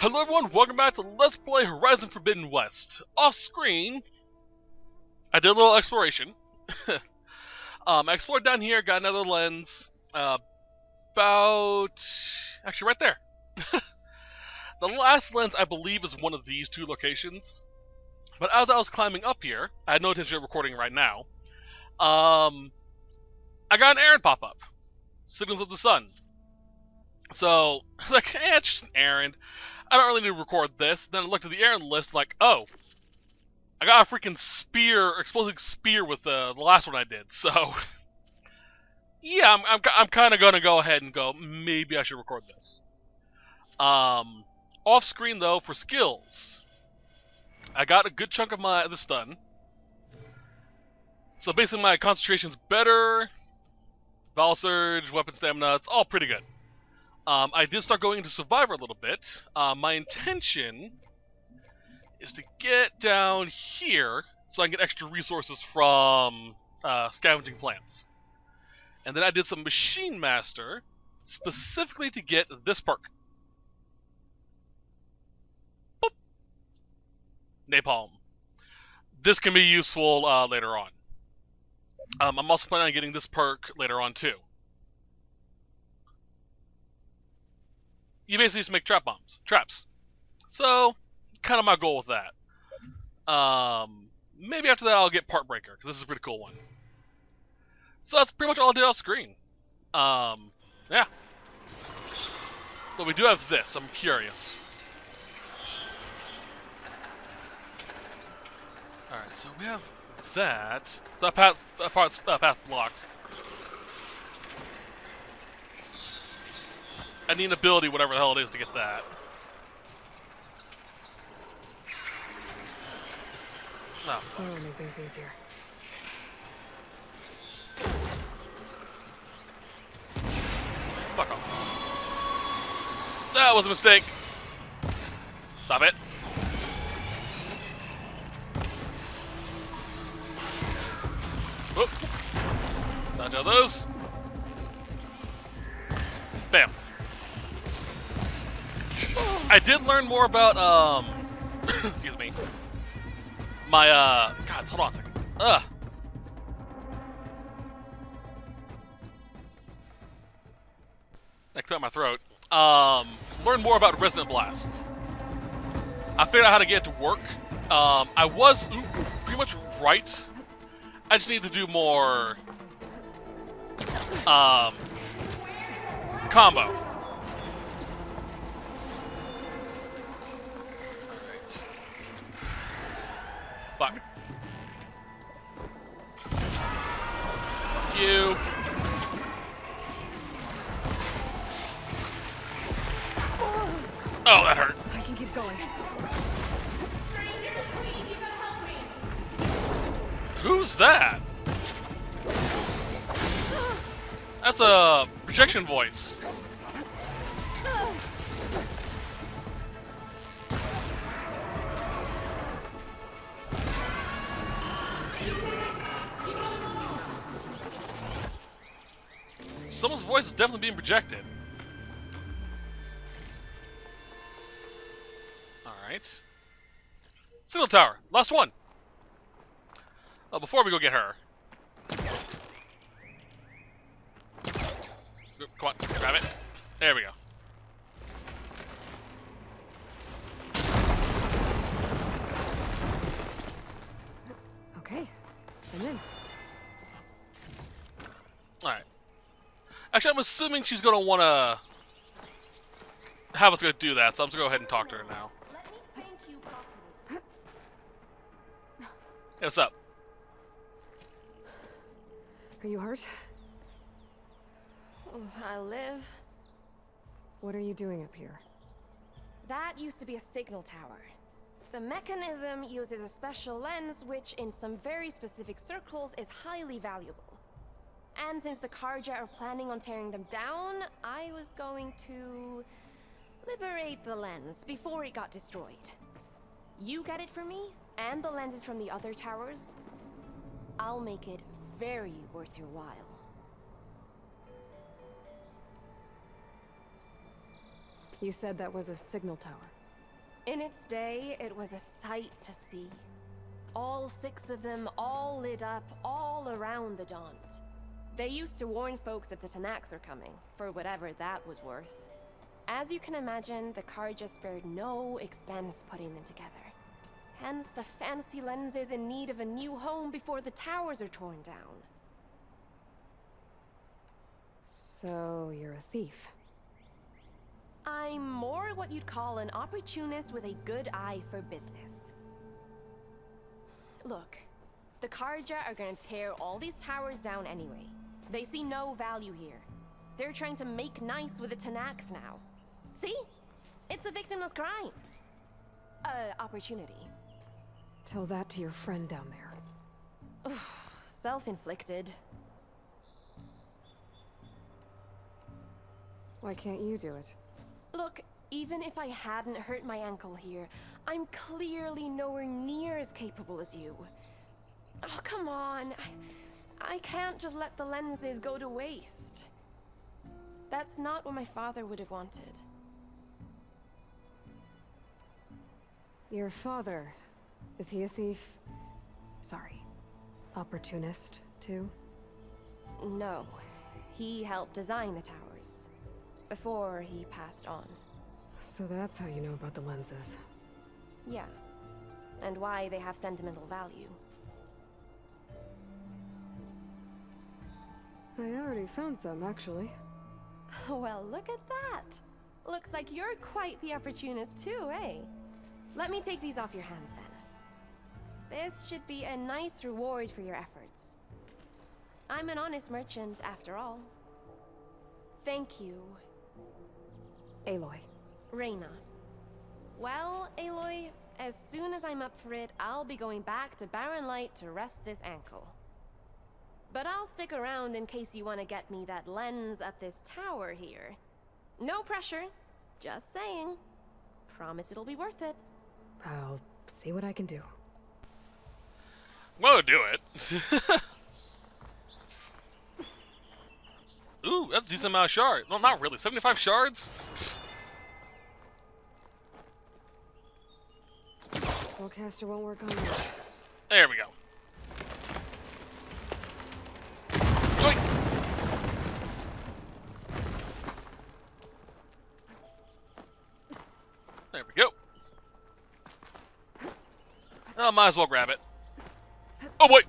Hello everyone, welcome back to Let's Play Horizon Forbidden West. Off screen, I did a little exploration. I explored down here, got another lens, actually right there. The last lens I believe is one of these two locations. But as I was climbing up here, I had no intention of recording right now, I got an errand pop up. Signals of the Sun. So, like, it's just an errand. I don't really need to record this. Then I looked at the errand list, like, oh, I got a freaking spear, explosive spear with the last one I did. So, yeah, I'm kind of gonna go ahead and go. Maybe I should record this. Off screen though, for skills, I got a good chunk of this done. So basically, my concentration's better. Val surge, weapon stamina, it's all pretty good. I did start going into Survivor a little bit. My intention is to get down here so I can get extra resources from scavenging plants. And then I did some Machine Master specifically to get this perk. Boop. Napalm. This can be useful later on. I'm also planning on getting this perk later on too. You basically just make traps. So, kind of my goal with that. Maybe after that I'll get Part Breaker, because this is a pretty cool one. So that's pretty much all I did off screen. Yeah. But we do have this, I'm curious. Alright, so we have that. So that part's path blocked. I need an ability, whatever the hell it is, to get that. No. That'll make things easier. Fuck off. That was a mistake. Stop it. Whoop. Dodge out those. Bam. I did learn more about, excuse me. My, God, hold on a second. That cleared my throat. Learn more about Resonant Blasts. I figured out how to get it to work. I was pretty much right. I just need to do more, combo. Fuck. Fuck you. Oh, that hurt. I can keep going. Who's that? That's a projection voice. Someone's voice is definitely being projected. Alright. Signal tower. Last one. Before we go get her. Come on. Grab it. There we go. Okay. And then. Alright. Actually, I'm assuming she's going to want to have us go do that, so I'm just going to go ahead and talk to her now. Let me thank you properly. Hey, what's up? Are you hurt? I live. What are you doing up here? That used to be a signal tower. The mechanism uses a special lens which, in some very specific circles, is highly valuable. And since the Karja are planning on tearing them down, I was going to liberate the lens before it got destroyed. You get it for me, and the lenses from the other towers. I'll make it very worth your while. You said that was a signal tower. In its day, it was a sight to see. All 6 of them, all lit up, all around the Daunt. They used to warn folks that the Tanakhs were coming, for whatever that was worth. As you can imagine, the Karja spared no expense putting them together. Hence the fancy lenses in need of a new home before the towers are torn down. So, you're a thief. I'm more what you'd call an opportunist with a good eye for business. Look, the Karja are gonna tear all these towers down anyway. They see no value here. They're trying to make nice with the Tanakh now. See? It's a victimless crime. Opportunity. Tell that to your friend down there. Self-inflicted. Why can't you do it? Look, even if I hadn't hurt my ankle here, I'm clearly nowhere near as capable as you. Oh, come on. I can't just let the lenses go to waste. That's not what my father would have wanted. Your father, is he a thief? Sorry, opportunist, too? No. He helped design the towers. Before he passed on. So that's how you know about the lenses. Yeah. And why they have sentimental value. I already found some, actually. Well, look at that. Looks like you're quite the opportunist too, eh? Let me take these off your hands then. This should be a nice reward for your efforts. I'm an honest merchant, after all. Thank you. Aloy. Reyna. Well, Aloy, as soon as I'm up for it, I'll be going back to Barren Light to rest this ankle. But I'll stick around in case you want to get me that lens up this tower here. No pressure. Just saying. Promise it'll be worth it. I'll see what I can do. I'm gonna do it. Ooh, that's a decent amount of shards. Well, not really. 75 shards? Spellcaster won't work on that. There we go. Joink! There we go. Oh, might as well grab it. Oh, wait!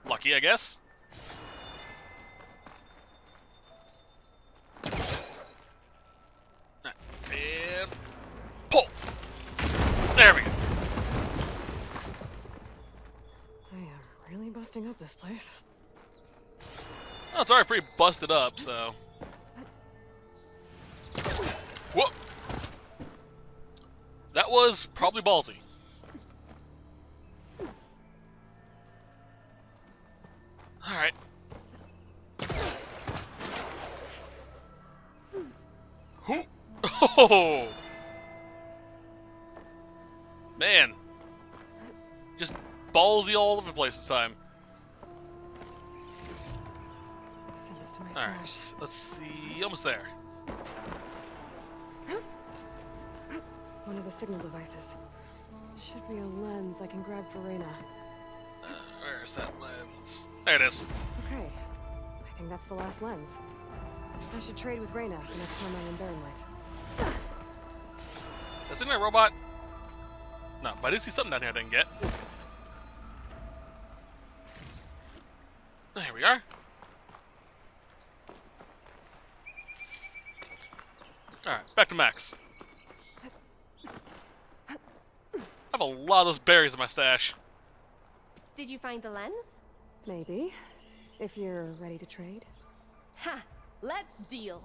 Lucky, I guess. And pull. There we go. I am really busting up this place. Oh, it's already pretty busted up, so. Whoop. That was probably ballsy. Alright. Who? Oh! Man. Just ballsy all over the place this time. Send this to my Alright, stash. let's see. Almost there. One of the signal devices. Should be a lens I can grab for Reyna. Where's that lens? There it is. Okay, I think that's the last lens. I should trade with Reyna the next time I'm in Barren Light. Isn't there a robot? No, but I did see something down here I didn't get. There we are. Alright, back to Max. I have a lot of those berries in my stash. Did you find the lens? Maybe, if you're ready to trade. Ha! Let's deal.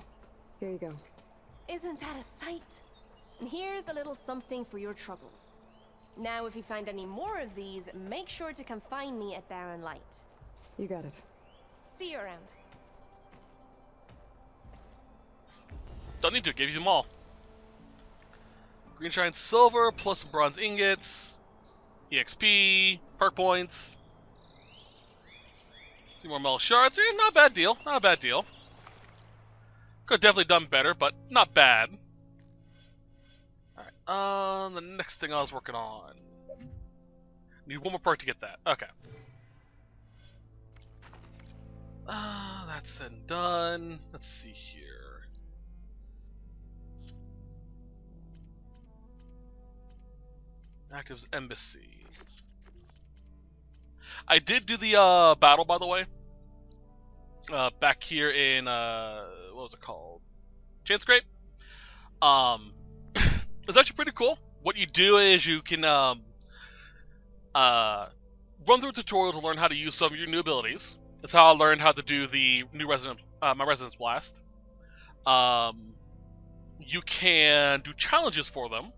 Here you go. Isn't that a sight? And here's a little something for your troubles. Now, if you find any more of these, make sure to come find me at Barren Light. You got it. See you around. Don't need to, gave you them all. Green shine silver plus some bronze ingots, EXP, perk points, a few more metal shards. Eh, not a bad deal. Not a bad deal. Could have definitely done better, but not bad. The next thing I was working on. Need one more perk to get that. Okay. That's then done. Let's see here. Actives Embassy. I did do the battle, by the way. Back here in what was it called? Chance Scrape. It's actually pretty cool. What you do is you can run through a tutorial to learn how to use some of your new abilities. That's how I learned how to do the new my Resonance Blast. You can do challenges for them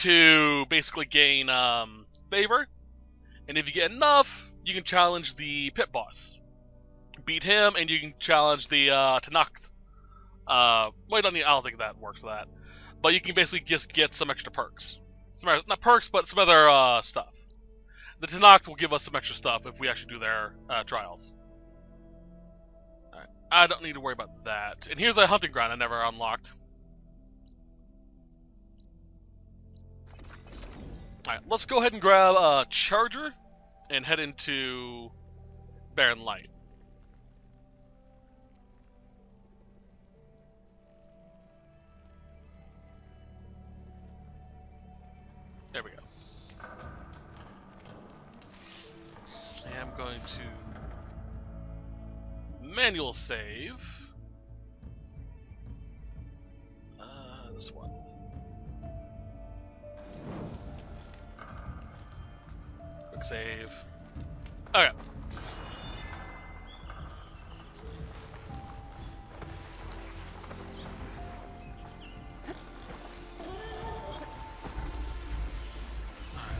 to basically gain favor, and if you get enough, you can challenge the pit boss. Beat him, and you can challenge the Tanakh. Well, I don't think that works for that, but you can basically just get some extra perks. Not perks, but some other stuff. The Tanakh will give us some extra stuff if we actually do their trials. Alright, I don't need to worry about that. And here's a hunting ground I never unlocked. Alright, let's go ahead and grab a charger and head into Barren Light. There we go. I am going to manual save. This one. Quick save. Okay. Alright,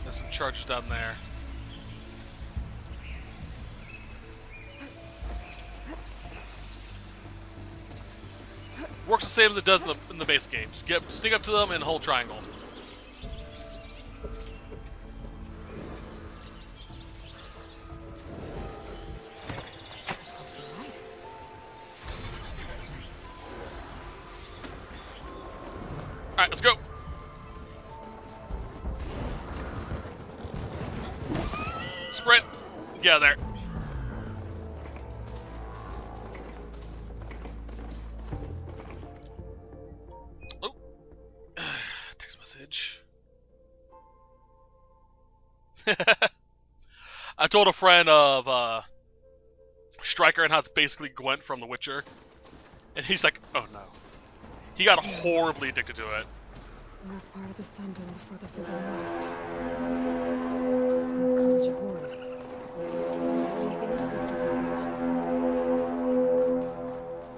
there's some charges down there. Works the same as it does in the base game. Just sneak up to them and hold triangle. Alright, let's go. Sprint. Get out of there. I told a friend of Striker and how it's basically Gwent from The Witcher, and he's like, "Oh no." He got horribly addicted to it. Last part of the Sendo before the Forbidden West.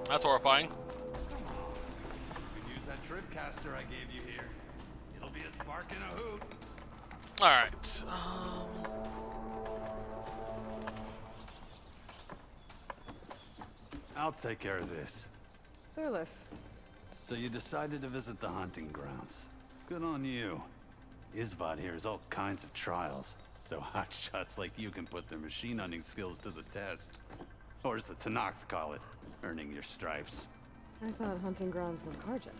That's horrifying. You can use that trip caster I gave you here. It'll be a spark and a hoot. Alright. I'll take care of this. Fearless. So you decided to visit the hunting grounds. Good on you. Isvad here has all kinds of trials, so hotshots like you can put their machine hunting skills to the test. Or as the Tanakh call it, earning your stripes. I thought hunting grounds were Karja.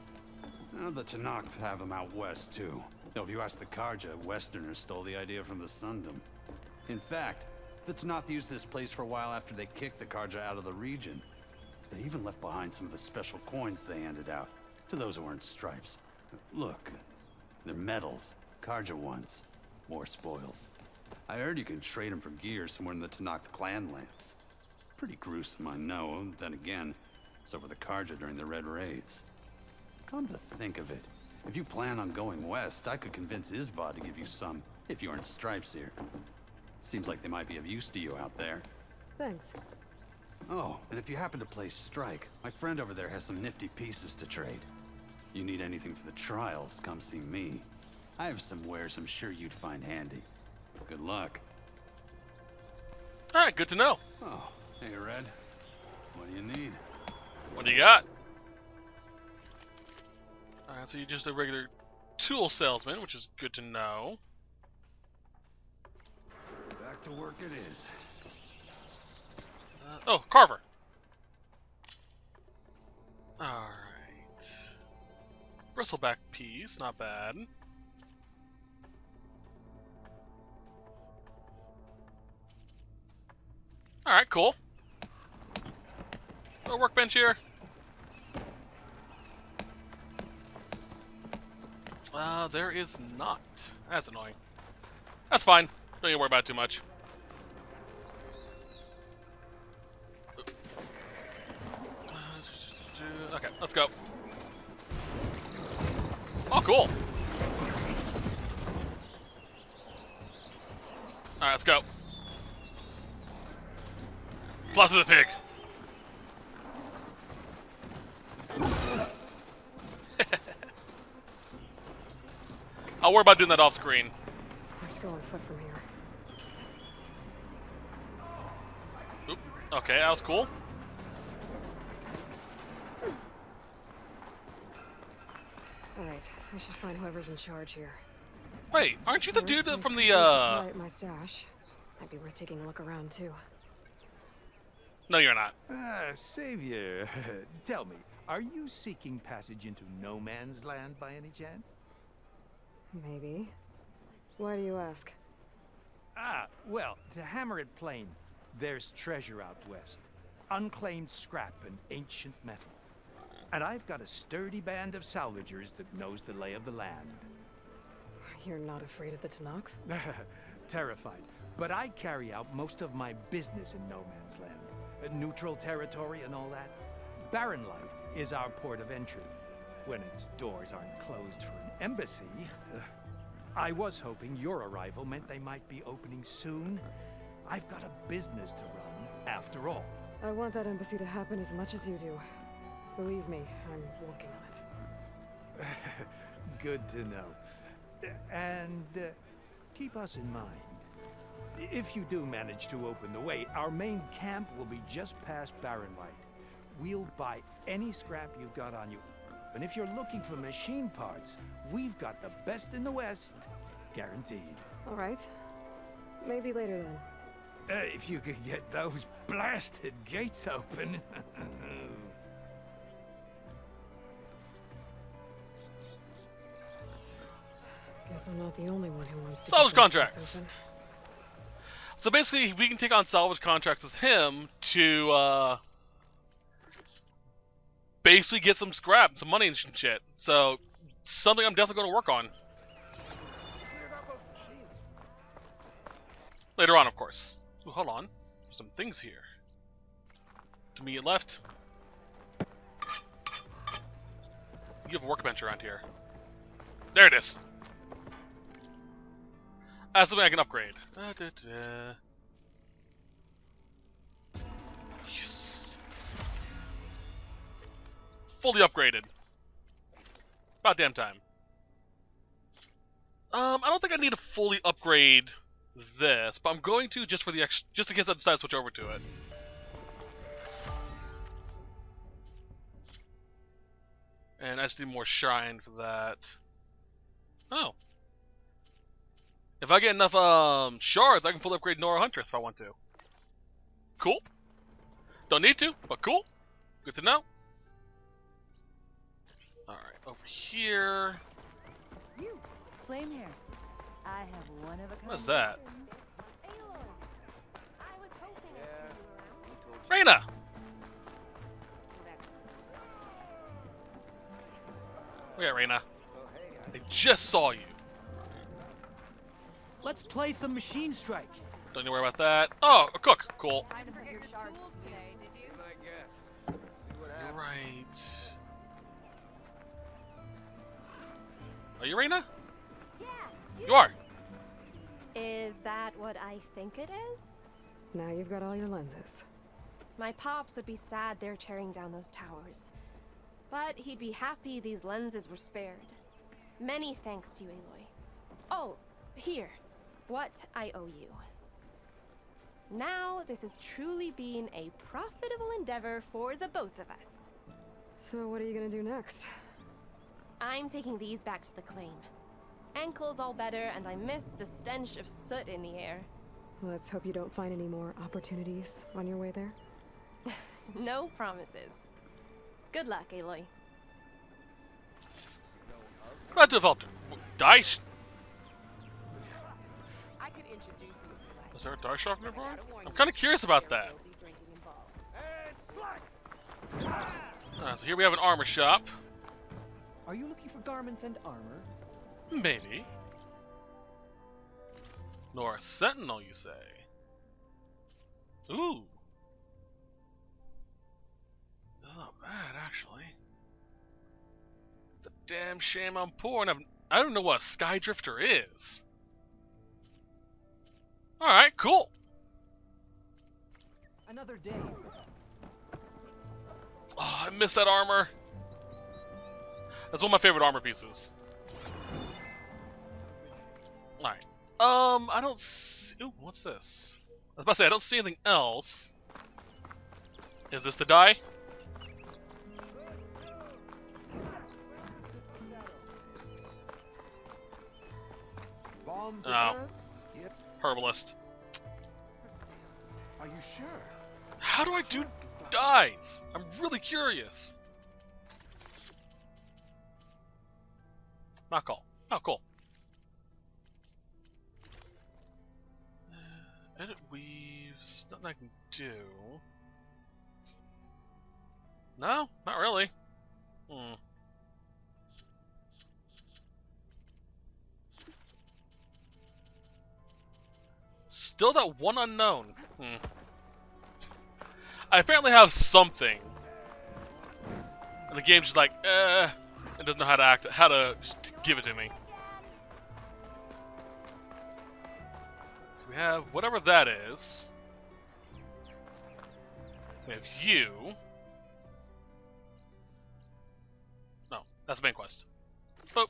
Now the Tanakh have them out west too. Though if you ask the Karja, Westerners stole the idea from the Sundom. In fact, the Tanakh used this place for a while after they kicked the Karja out of the region. They even left behind some of the special coins they handed out to those who earned stripes. Look, they're medals, Karja ones, more spoils. I heard you can trade them for gear somewhere in the Tanakh clan lands. Pretty gruesome, I know. Then again, so were the Karja during the Red Raids. Come to think of it, if you plan on going west, I could convince Isvad to give you some, if you earn stripes here. Seems like they might be of use to you out there. Thanks. Oh, and if you happen to play Strike, my friend over there has some nifty pieces to trade. You need anything for the trials, come see me. I have some wares I'm sure you'd find handy. Good luck. Alright, good to know. Oh, hey Red. What do you need? What do you got? Alright, so you're just a regular tool salesman, which is good to know. Back to work it is. Oh, Carver. Alright. Bristleback piece, not bad. Alright, cool. A workbench here. There is not. That's annoying. That's fine. Don't need to worry about it too much. Okay, let's go. Oh, cool. Alright, let's go. Plus the pig. I'll worry about doing that off screen. Let's go on foot from here. Oop. Okay, that was cool. Alright, I should find whoever's in charge here. Wait, aren't you the There is dude some from crazy the, supply at my stash. Might be worth taking a look around, too. No, you're not. Savior, tell me, are you seeking passage into no man's land by any chance? Maybe. Why do you ask? Well, to hammer it plain, there's treasure out west. Unclaimed scrap and ancient metal. And I've got a sturdy band of salvagers that knows the lay of the land. You're not afraid of the Tenakth? Terrified. But I carry out most of my business in no man's land. Neutral territory and all that. Barren Light is our port of entry. When its doors aren't closed for an embassy. I was hoping your arrival meant they might be opening soon. I've got a business to run, after all. I want that embassy to happen as much as you do. Believe me, I'm working on it. Good to know. And keep us in mind. If you do manage to open the way, our main camp will be just past Barren Light. We'll buy any scrap you've got on you. And if you're looking for machine parts, we've got the best in the West, guaranteed. All right. Maybe later then. If you could get those blasted gates open. Guess I'm not the only one who wants to Salvage keep those contracts. gates open. So basically, we can take on salvage contracts with him to, basically get some scrap, some money and shit. So, something I'm definitely going to work on. Later on, of course. Ooh, hold on. There's some things here. To me, left. You have a workbench around here. There it is. That's something I can upgrade. Yes. Fully upgraded. About damn time. I don't think I need to fully upgrade this, but I'm going to just for the just in case I decide to switch over to it. And I just need more shine for that. Oh. If I get enough shards, I can fully upgrade Nora Huntress if I want to. Cool. Don't need to, but cool. Good to know. Alright, over here. You, flame hair. I have one of a kind. What's that? Aloy, I was hoping I'd see you around. Reyna! We got Reyna. They just saw you. Let's play some Machine Strike. Don't need to worry about that. Oh, a cook. Cool. I didn't forget your tools today, did you? You're right. Are you Reyna? Yeah, You are. Is that what I think it is? Now you've got all your lenses. My pops would be sad they're tearing down those towers. But he'd be happy these lenses were spared. Many thanks to you, Aloy. Oh, here. What I owe you. Now, this has truly been a profitable endeavor for the both of us. So what are you gonna do next? I'm taking these back to the claim. Ankle's all better, and I miss the stench of soot in the air. Let's hope you don't find any more opportunities on your way there. No promises. Good luck, Aloy. Not developed. Dice. I could introduce you if you Is there a dice shop nearby? like. I'm kind of curious about that. So here we have an armor shop. Are you looking for garments and armor? Maybe. Nora Sentinel, you say? Ooh. That's not bad, actually. It's a damn shame I'm poor and I don't know what a Skydrifter is. Alright, cool. Another day. Oh, I miss that armor. That's one of my favorite armor pieces. Alright. I don't see... Ooh, what's this? I was about to say, I don't see anything else. Is this the die? Bombs Oh. and herbs? Yep. Herbalist. Are you sure? How do I do dies? I'm really curious. Not cool. Oh, cool. Edit weaves. Nothing I can do. No, not really. Still that one unknown. I apparently have something. And the game's just like, it doesn't know how to act, how to just give it to me. So we have whatever that is. We have you. No, that's the main quest. Boop.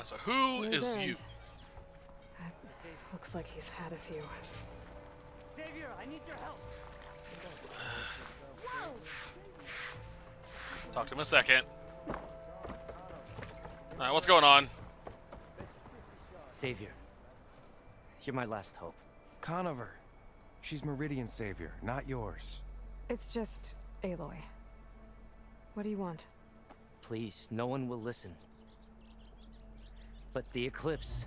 So who Here's is Erend. you? Looks like he's had a few. Savior, I need your help. Talk to him in a second. Alright, what's going on? Savior, you're my last hope. Conover. She's Meridian's savior, not yours. It's just Aloy. What do you want? Please, no one will listen. But the Eclipse...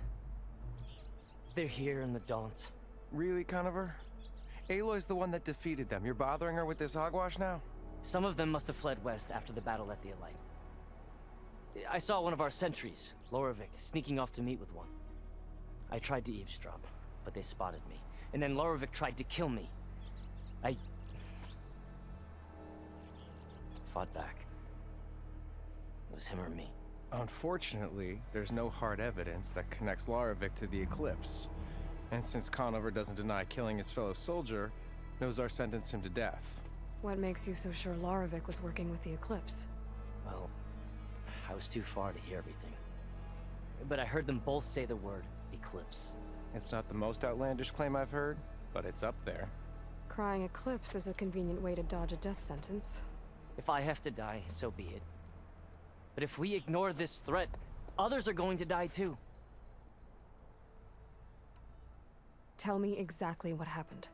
they're here in the Daunt. Really, Conover? Aloy's the one that defeated them. You're bothering her with this hogwash now? Some of them must have fled west after the battle at the Alight. I saw one of our sentries, Loravik, sneaking off to meet with one. I tried to eavesdrop, but they spotted me. And then Loravik tried to kill me. I... fought back. It was him or me. Unfortunately, there's no hard evidence that connects Loravik to the Eclipse. And since Conover doesn't deny killing his fellow soldier, Nozar sentenced him to death. What makes you so sure Loravik was working with the Eclipse? Well, I was too far to hear everything. But I heard them both say the word Eclipse. It's not the most outlandish claim I've heard, but it's up there. Crying Eclipse is a convenient way to dodge a death sentence. If I have to die, so be it. But if we ignore this threat, others are going to die too. Tell me exactly what happened.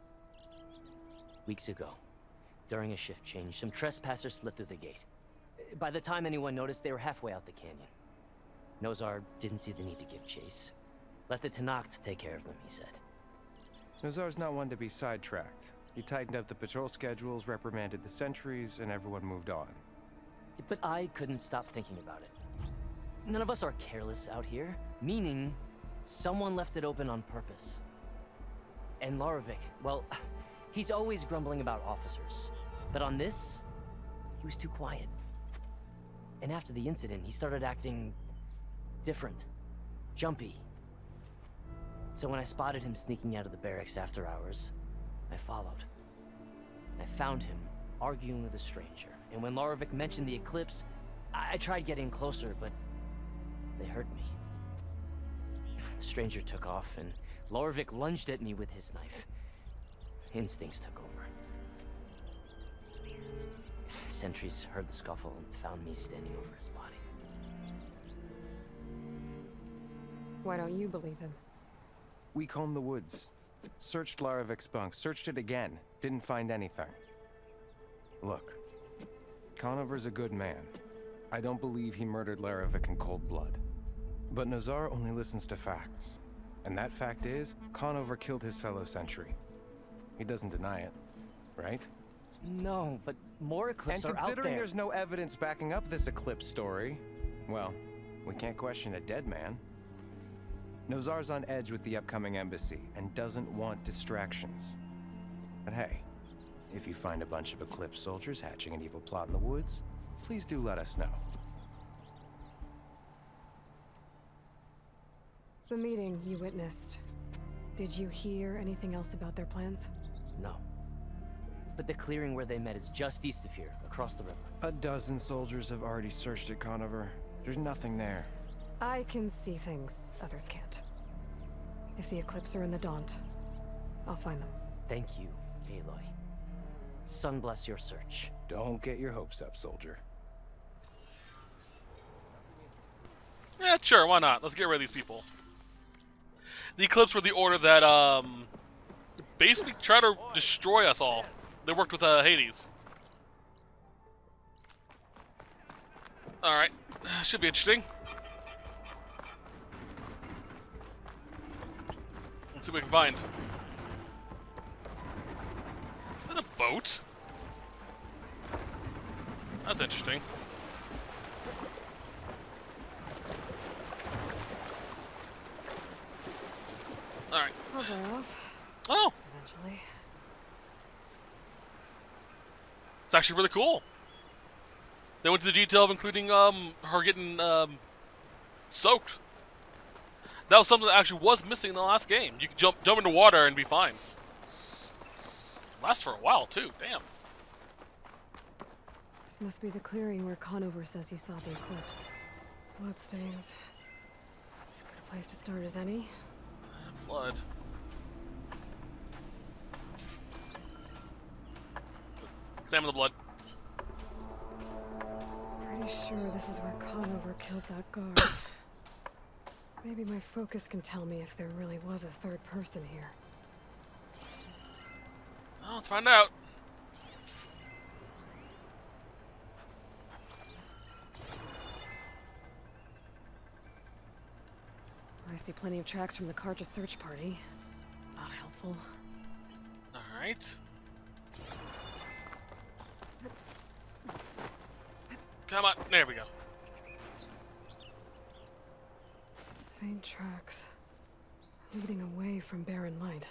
Weeks ago, during a shift change, some trespassers slipped through the gate. By the time anyone noticed, they were halfway out the canyon. Nozar didn't see the need to give chase. Let the Tenakth take care of them, he said. Nozar's not one to be sidetracked. He tightened up the patrol schedules, reprimanded the sentries, and everyone moved on. But I couldn't stop thinking about it. None of us are careless out here, meaning someone left it open on purpose. And Loravik, well, he's always grumbling about officers. But on this, he was too quiet. And after the incident, he started acting different, jumpy. So when I spotted him sneaking out of the barracks after hours, I followed. I found him arguing with a stranger. And when Loravik mentioned the Eclipse, I tried getting closer, but they hurt me. The stranger took off, and Loravik lunged at me with his knife. Instincts took over. Sentries heard the scuffle and found me standing over his body. Why don't you believe him? We combed the woods. Searched Laravik's bunk, searched it again. Didn't find anything. Look, Conover's a good man. I don't believe he murdered Larovic in cold blood. But Nazar only listens to facts. And that fact is, Conover killed his fellow sentry. He doesn't deny it, right? No, but more Eclipse And are out considering there. there's no evidence backing up this Eclipse story, well, we can't question a dead man. Nozar's on edge with the upcoming embassy and doesn't want distractions. But hey, if you find a bunch of Eclipse soldiers hatching an evil plot in the woods, please do let us know. The meeting you witnessed. Did you hear anything else about their plans? No. But the clearing where they met is just east of here, across the river. A dozen soldiers have already searched it, Conover. There's nothing there. I can see things others can't. If the Eclipse are in the Daunt, I'll find them. Thank you, Aloy. Sun bless your search. Don't get your hopes up, soldier. Yeah, sure, why not? Let's get rid of these people. The Eclipse were the order that, basically try to destroy us all. They worked with, Hades. Alright, should be interesting. Let's see what we can find. Is that a boat? That's interesting. Alright. I'll dry off. Oh! Eventually. It's actually really cool. They went to the detail of including her getting soaked. That was something that actually was missing in the last game. You could jump into water and be fine. Lasts for a while too. Damn. This must be the clearing where Conover says he saw the Eclipse. Bloodstains. As good a place to start as any. Blood. Examine the blood. Pretty sure this is where Conover killed that guard. Maybe my focus can tell me if there really was a third person here. Well, let's find out. I see plenty of tracks from the Karja search party. Not helpful. Alright. Come on, there we go. Faint tracks. Leading away from barren light.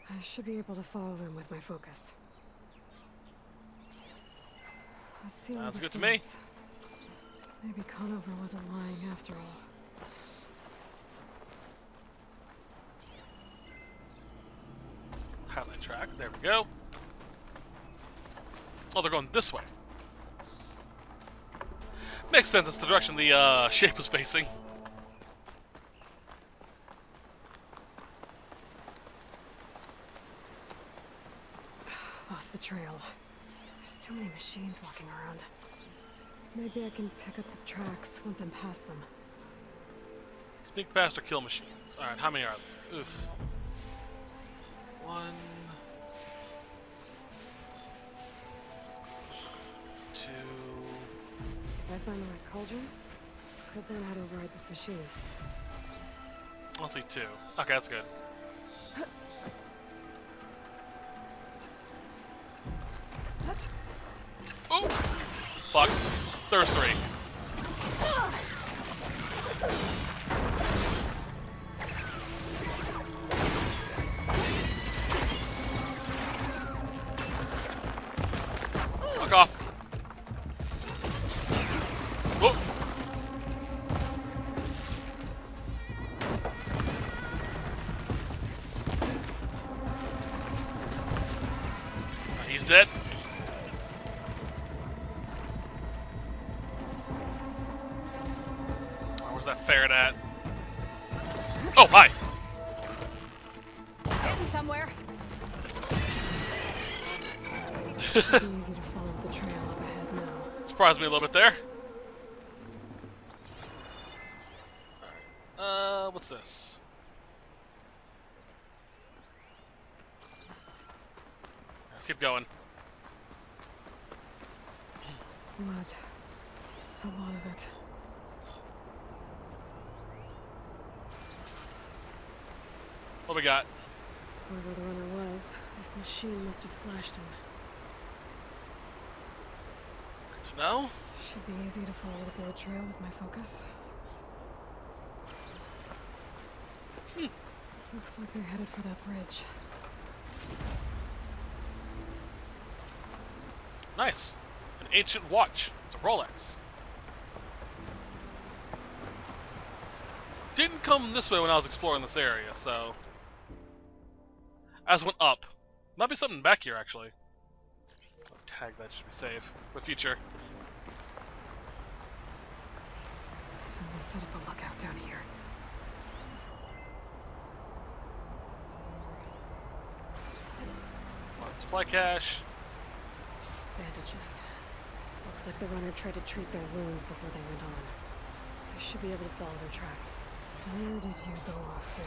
I should be able to follow them with my focus. Let's see where Sounds this good to me. leads. Maybe Conover wasn't lying after all. Highlight track, there we go. Oh, they're going this way. Makes sense, that's the direction the shape was facing. Lost the trail. There's too many machines walking around. Maybe I can pick up the tracks once I'm past them. Sneak past or kill machines. Alright, how many are there? Oof. 1, 2. If I find the right cauldron, could learn how to override this machine. I'll see 2. Okay, that's good. Oh! Fuck. There's 3. Fuck off. Whoa. He's dead. Where's that ferret at? Oh, hi! Getting somewhere. It'd be easy to follow the trail up ahead now. Surprised me a little bit there. What's this? Let's keep going. Blood. A lot of it. What we got? Whoever the runner was, this machine must have slashed him. Good to know. Should be easy to follow the bullet trail with my focus. Looks like they're headed for that bridge. Nice. An ancient watch. It's a Rolex. Didn't come this way when I was exploring this area, so... I just went up. Might be something back here, actually. Tag that should be safe for future. Someone set up a lookout down here. Supply cache. Bandages. Looks like the runner tried to treat their wounds before they went on. I should be able to follow their tracks. Where did you go off to?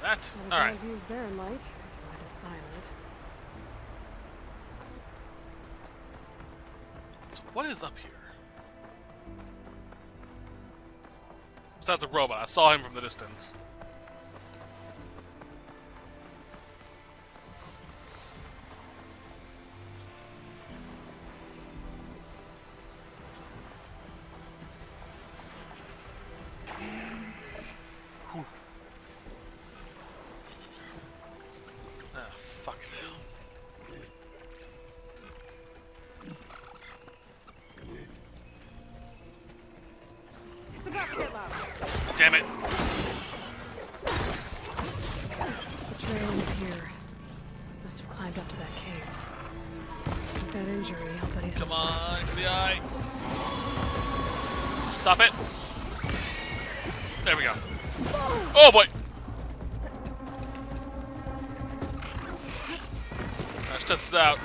That? Not a Alright. bad view of Barren Light, if you had a spy on it. So what is up here? Besides the robot, I saw him from the distance. Damn it. The trail is here. Must have climbed up to that cave. With that injury, I'll bet he's Come on, things. to the eye. Stop it. There we go. Oh boy. Let's test this out.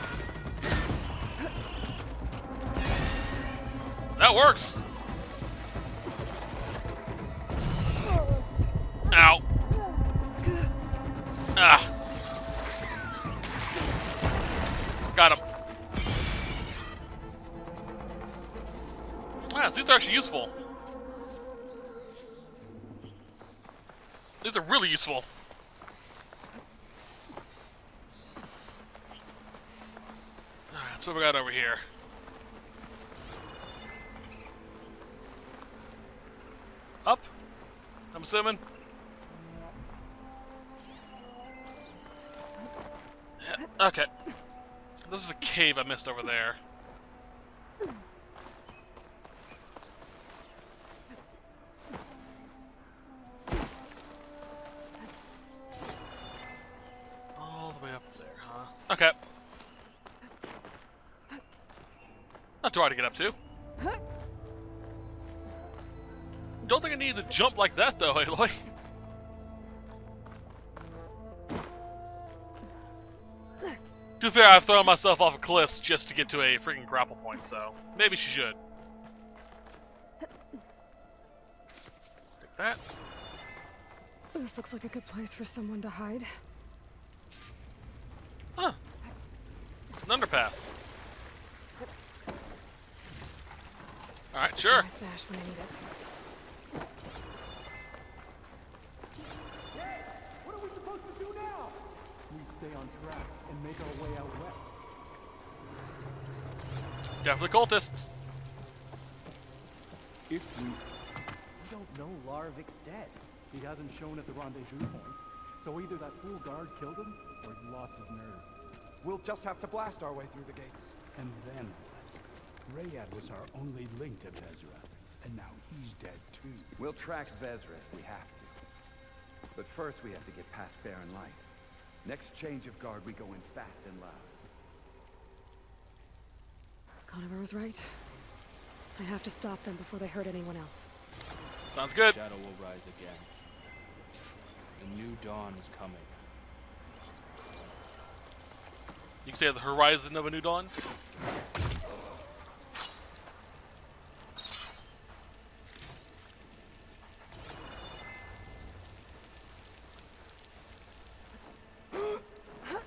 That works. Ow. Ah. Got him. Ah, these are actually useful. These are really useful. Alright, so what we got over here? Up? I'm assuming. Yeah, okay. This is a cave I missed over there. All the way up there, huh? Okay. Not too hard to get up to. Don't think I need to jump like that though, Aloy. To be fair, I've thrown myself off of cliffs just to get to a freaking grapple point, so maybe she should. Take that. This looks like a good place for someone to hide. Huh. An underpass. Alright, sure. My stash when I need it. What are we supposed to do now? We stay on track and make our way out west. Definitely cultists. If we don't know Larvik's dead. He hasn't shown at the rendezvous point. So either that fool guard killed him, or he lost his nerve. We'll just have to blast our way through the gates. And then, Rayad was our only link to Vezra, and now he's dead too. We'll track Vezra if we have to. But first we have to get past Barren Light. Next change of guard, we go in fast and loud. Conover was right. I have to stop them before they hurt anyone else. Sounds good. Shadow will rise again. The new dawn is coming. You can say the horizon of a new dawn.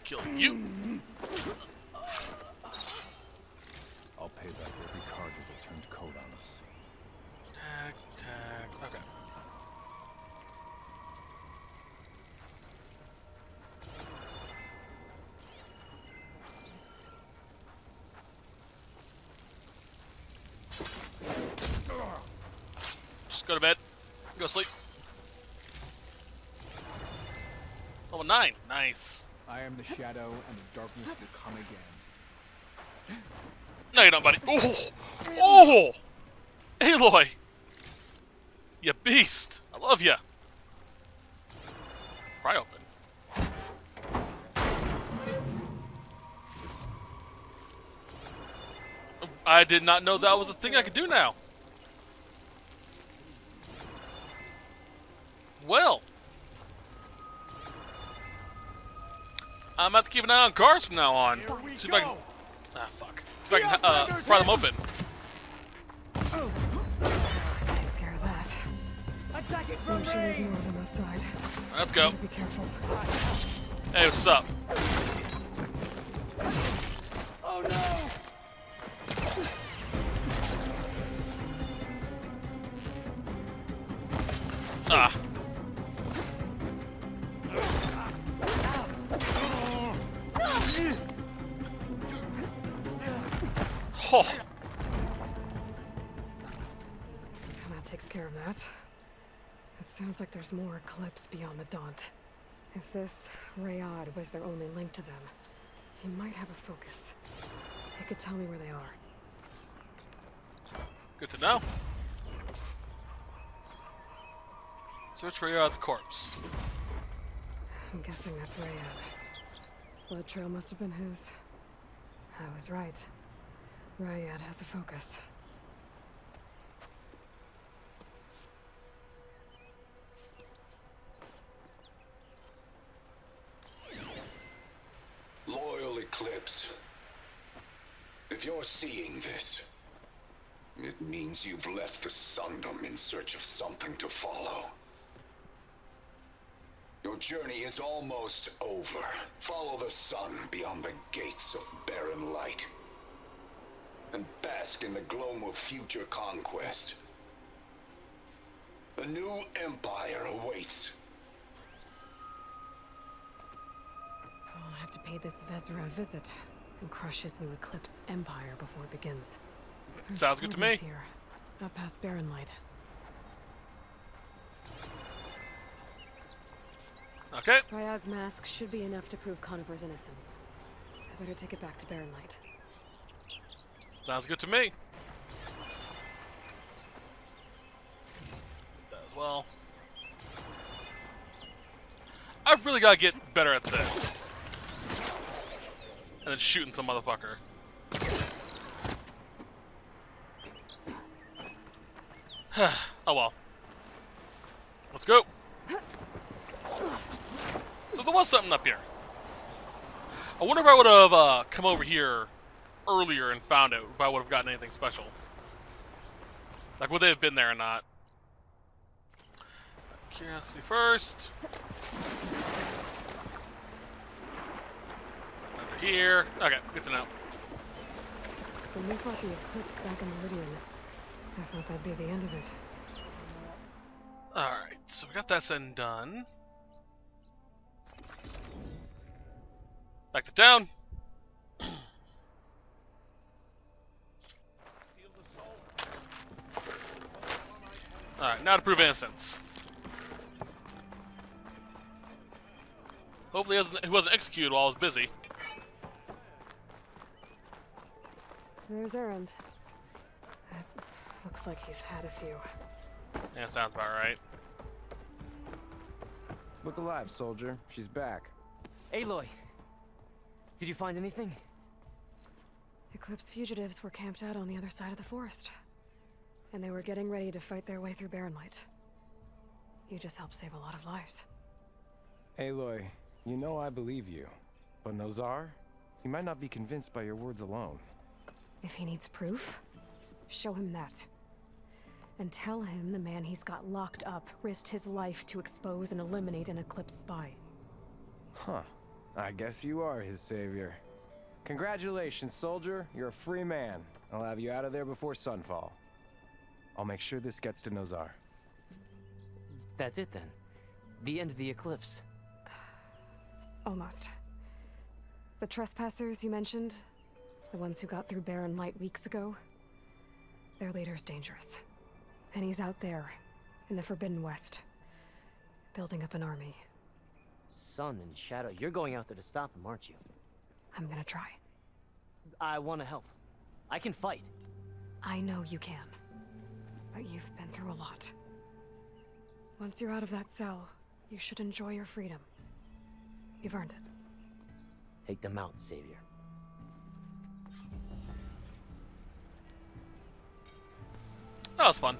Kill you. I'll pay back every card Go to bed. Go sleep. Level 9. Nice. I am the shadow, and the darkness will come again. No, you don't, buddy. Oh! Oh! Aloy! You beast! I love ya! Pry open. I did not know that was a thing I could do now. Well. I'm about to keep an eye on cars from now on. See if I can... Ah, fuck. See if I can pry them open. Takes care of that. I'm sure there's more of them outside. Let's go. Be careful. Hey, what's up? Oh no! Ah. Oh. And that takes care of that. It sounds like there's more Eclipse beyond the Daunt. If this Rayad was their only link to them, he might have a focus. He could tell me where they are. Good to know. Search Rayad's corpse. I'm guessing that's Rayad. Blood trail must have been his. I was right. Rayad has a focus. Loyal Eclipse, if you're seeing this, it means you've left the Sundom in search of something to follow. Your journey is almost over. Follow the sun beyond the gates of barren light, and bask in the gloam of future conquest. The new empire awaits. I'll have to pay this Vezra a visit and crush his new Eclipse empire before it begins. There's Sounds good to me. here, up past Barren Light. Okay. Ryad's mask should be enough to prove Conover's innocence. I better take it back to Barren Light. Sounds good to me. That as well. I've really got to get better at this. And then shooting some motherfucker. Oh well. Let's go. So there was something up here. I wonder if I would have come over here earlier and found it, if I would have gotten anything special. Like, would they have been there or not? Curiosity first. Over here. Okay, good to know. When we fought the Eclipse back in Meridian, I thought that'd be the end of it. Alright, so we got that said and done. Back to town. Alright, now to prove innocence. Hopefully he wasn't executed while I was busy. There's Errand. It looks like he's had a few. Yeah, sounds about right. Look alive, soldier. She's back. Aloy, did you find anything? Eclipse fugitives were camped out on the other side of the forest. And they were getting ready to fight their way through Barren Light. You just helped save a lot of lives. Aloy, you know I believe you. But Nozar, he might not be convinced by your words alone. If he needs proof, show him that. And tell him the man he's got locked up risked his life to expose and eliminate an Eclipse spy. Huh. I guess you are his savior. Congratulations, soldier. You're a free man. I'll have you out of there before sunfall. I'll make sure this gets to Nozar. That's it then. The end of the Eclipse. Almost. The trespassers you mentioned, the ones who got through Barren Light weeks ago, their leader's dangerous. And he's out there, in the Forbidden West. Building up an army. Sun and Shadow, you're going out there to stop them, aren't you? I'm gonna try. I want to help. I can fight. I know you can. But you've been through a lot. Once you're out of that cell, you should enjoy your freedom. You've earned it. Take them out, Savior. That was fun.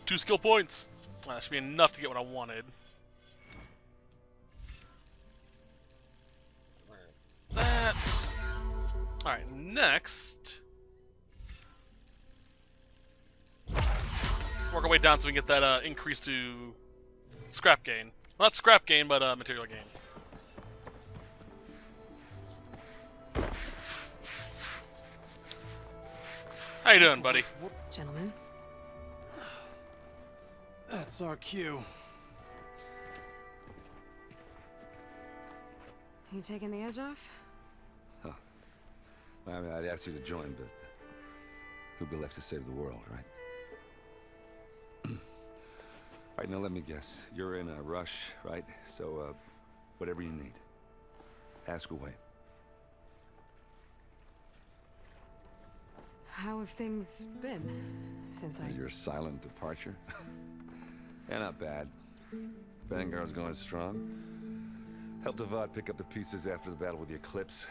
2 skill points. That should be enough to get what I wanted. That. Alright, next. Work our way down so we can get that increase to scrap gain. Well, not scrap gain, but material gain. How you doing, buddy? Gentlemen. That's our cue. You taking the edge off? Huh. Well, I mean, I'd ask you to join, but who'd be left to save the world, right? All right, now let me guess. You're in a rush, right? So, whatever you need. Ask away. How have things been since Your silent departure? Yeah, not bad. Vanguard's going strong. Helped Avad pick up the pieces after the battle with the Eclipse.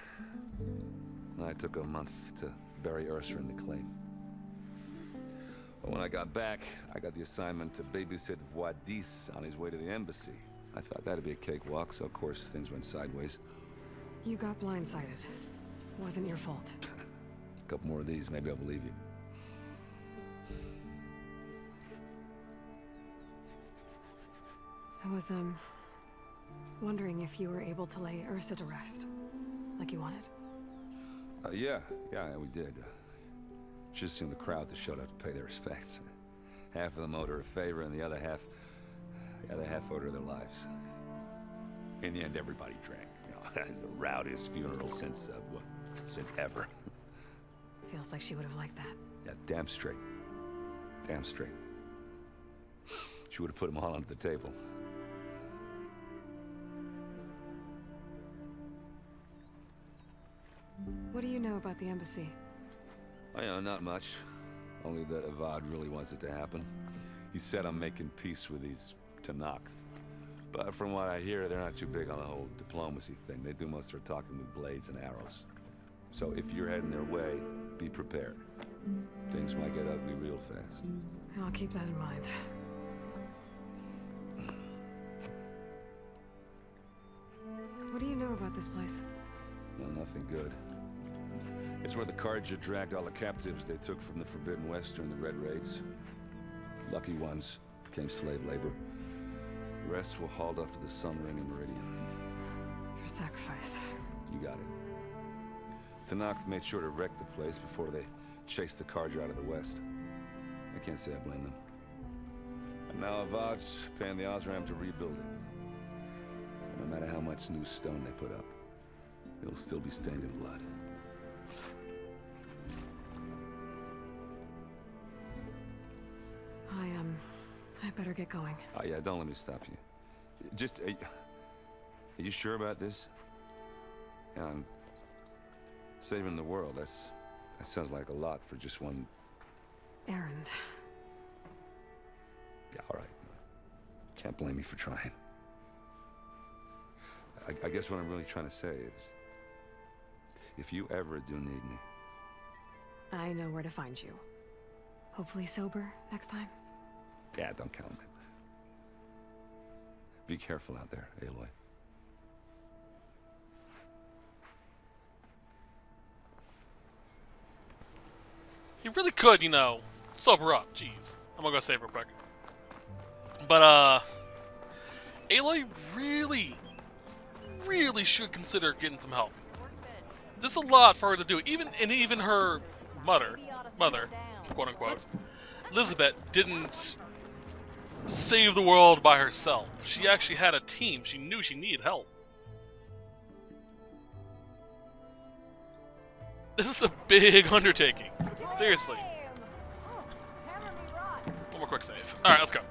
I took a month to bury Ursa in the claim. But when I got back, I got the assignment to babysit Wadis on his way to the embassy. I thought that'd be a cakewalk, so of course things went sideways. You got blindsided. Wasn't your fault. A couple more of these, maybe I'll believe you. I was, wondering if you were able to lay Ursa to rest, like you wanted. Yeah, we did. Just seemed the crowd that showed up to pay their respects. Half of them owed her a favor, and the other half owed her their lives. In the end, everybody drank. You know, it's the rowdiest funeral since ever. Feels like she would have liked that. Yeah, damn straight. Damn straight. She would have put them all under the table. What do you know about the embassy? Oh, yeah, not much. Only that Avad really wants it to happen. He said I'm making peace with these Tanakh. But from what I hear, they're not too big on the whole diplomacy thing. They do most of their talking with blades and arrows. So if you're heading their way, be prepared. Things might get ugly real fast. I'll keep that in mind. What do you know about this place? Well, nothing good. It's where the Carja dragged all the captives they took from the Forbidden West during the Red Raids. Lucky ones became slave labor. The rest were hauled off to the Sun Ring and Meridian. Your sacrifice. You got it. Tanakh made sure to wreck the place before they chased the Carja out of the West. I can't say I blame them. And now Avad's paying the Osram to rebuild it. And no matter how much new stone they put up, it'll still be stained in blood. I better get going. Oh yeah, don't let me stop you. Just, are you sure about this? Yeah, I'm saving the world. That sounds like a lot for just one errand. Yeah, all right. Can't blame me for trying. I guess what I'm really trying to say is, if you ever do need me, I know where to find you. Hopefully sober next time. Yeah, don't count on it. Be careful out there, Aloy. You really could, you know, sober up. Jeez. I'm gonna go save real quick. But, Aloy really should consider getting some help. This is a lot for her to do. Even her mother, quote unquote, Elizabeth, didn't save the world by herself. She actually had a team. She knew she needed help. This is a big undertaking. Seriously. One more quick save. Alright, let's go.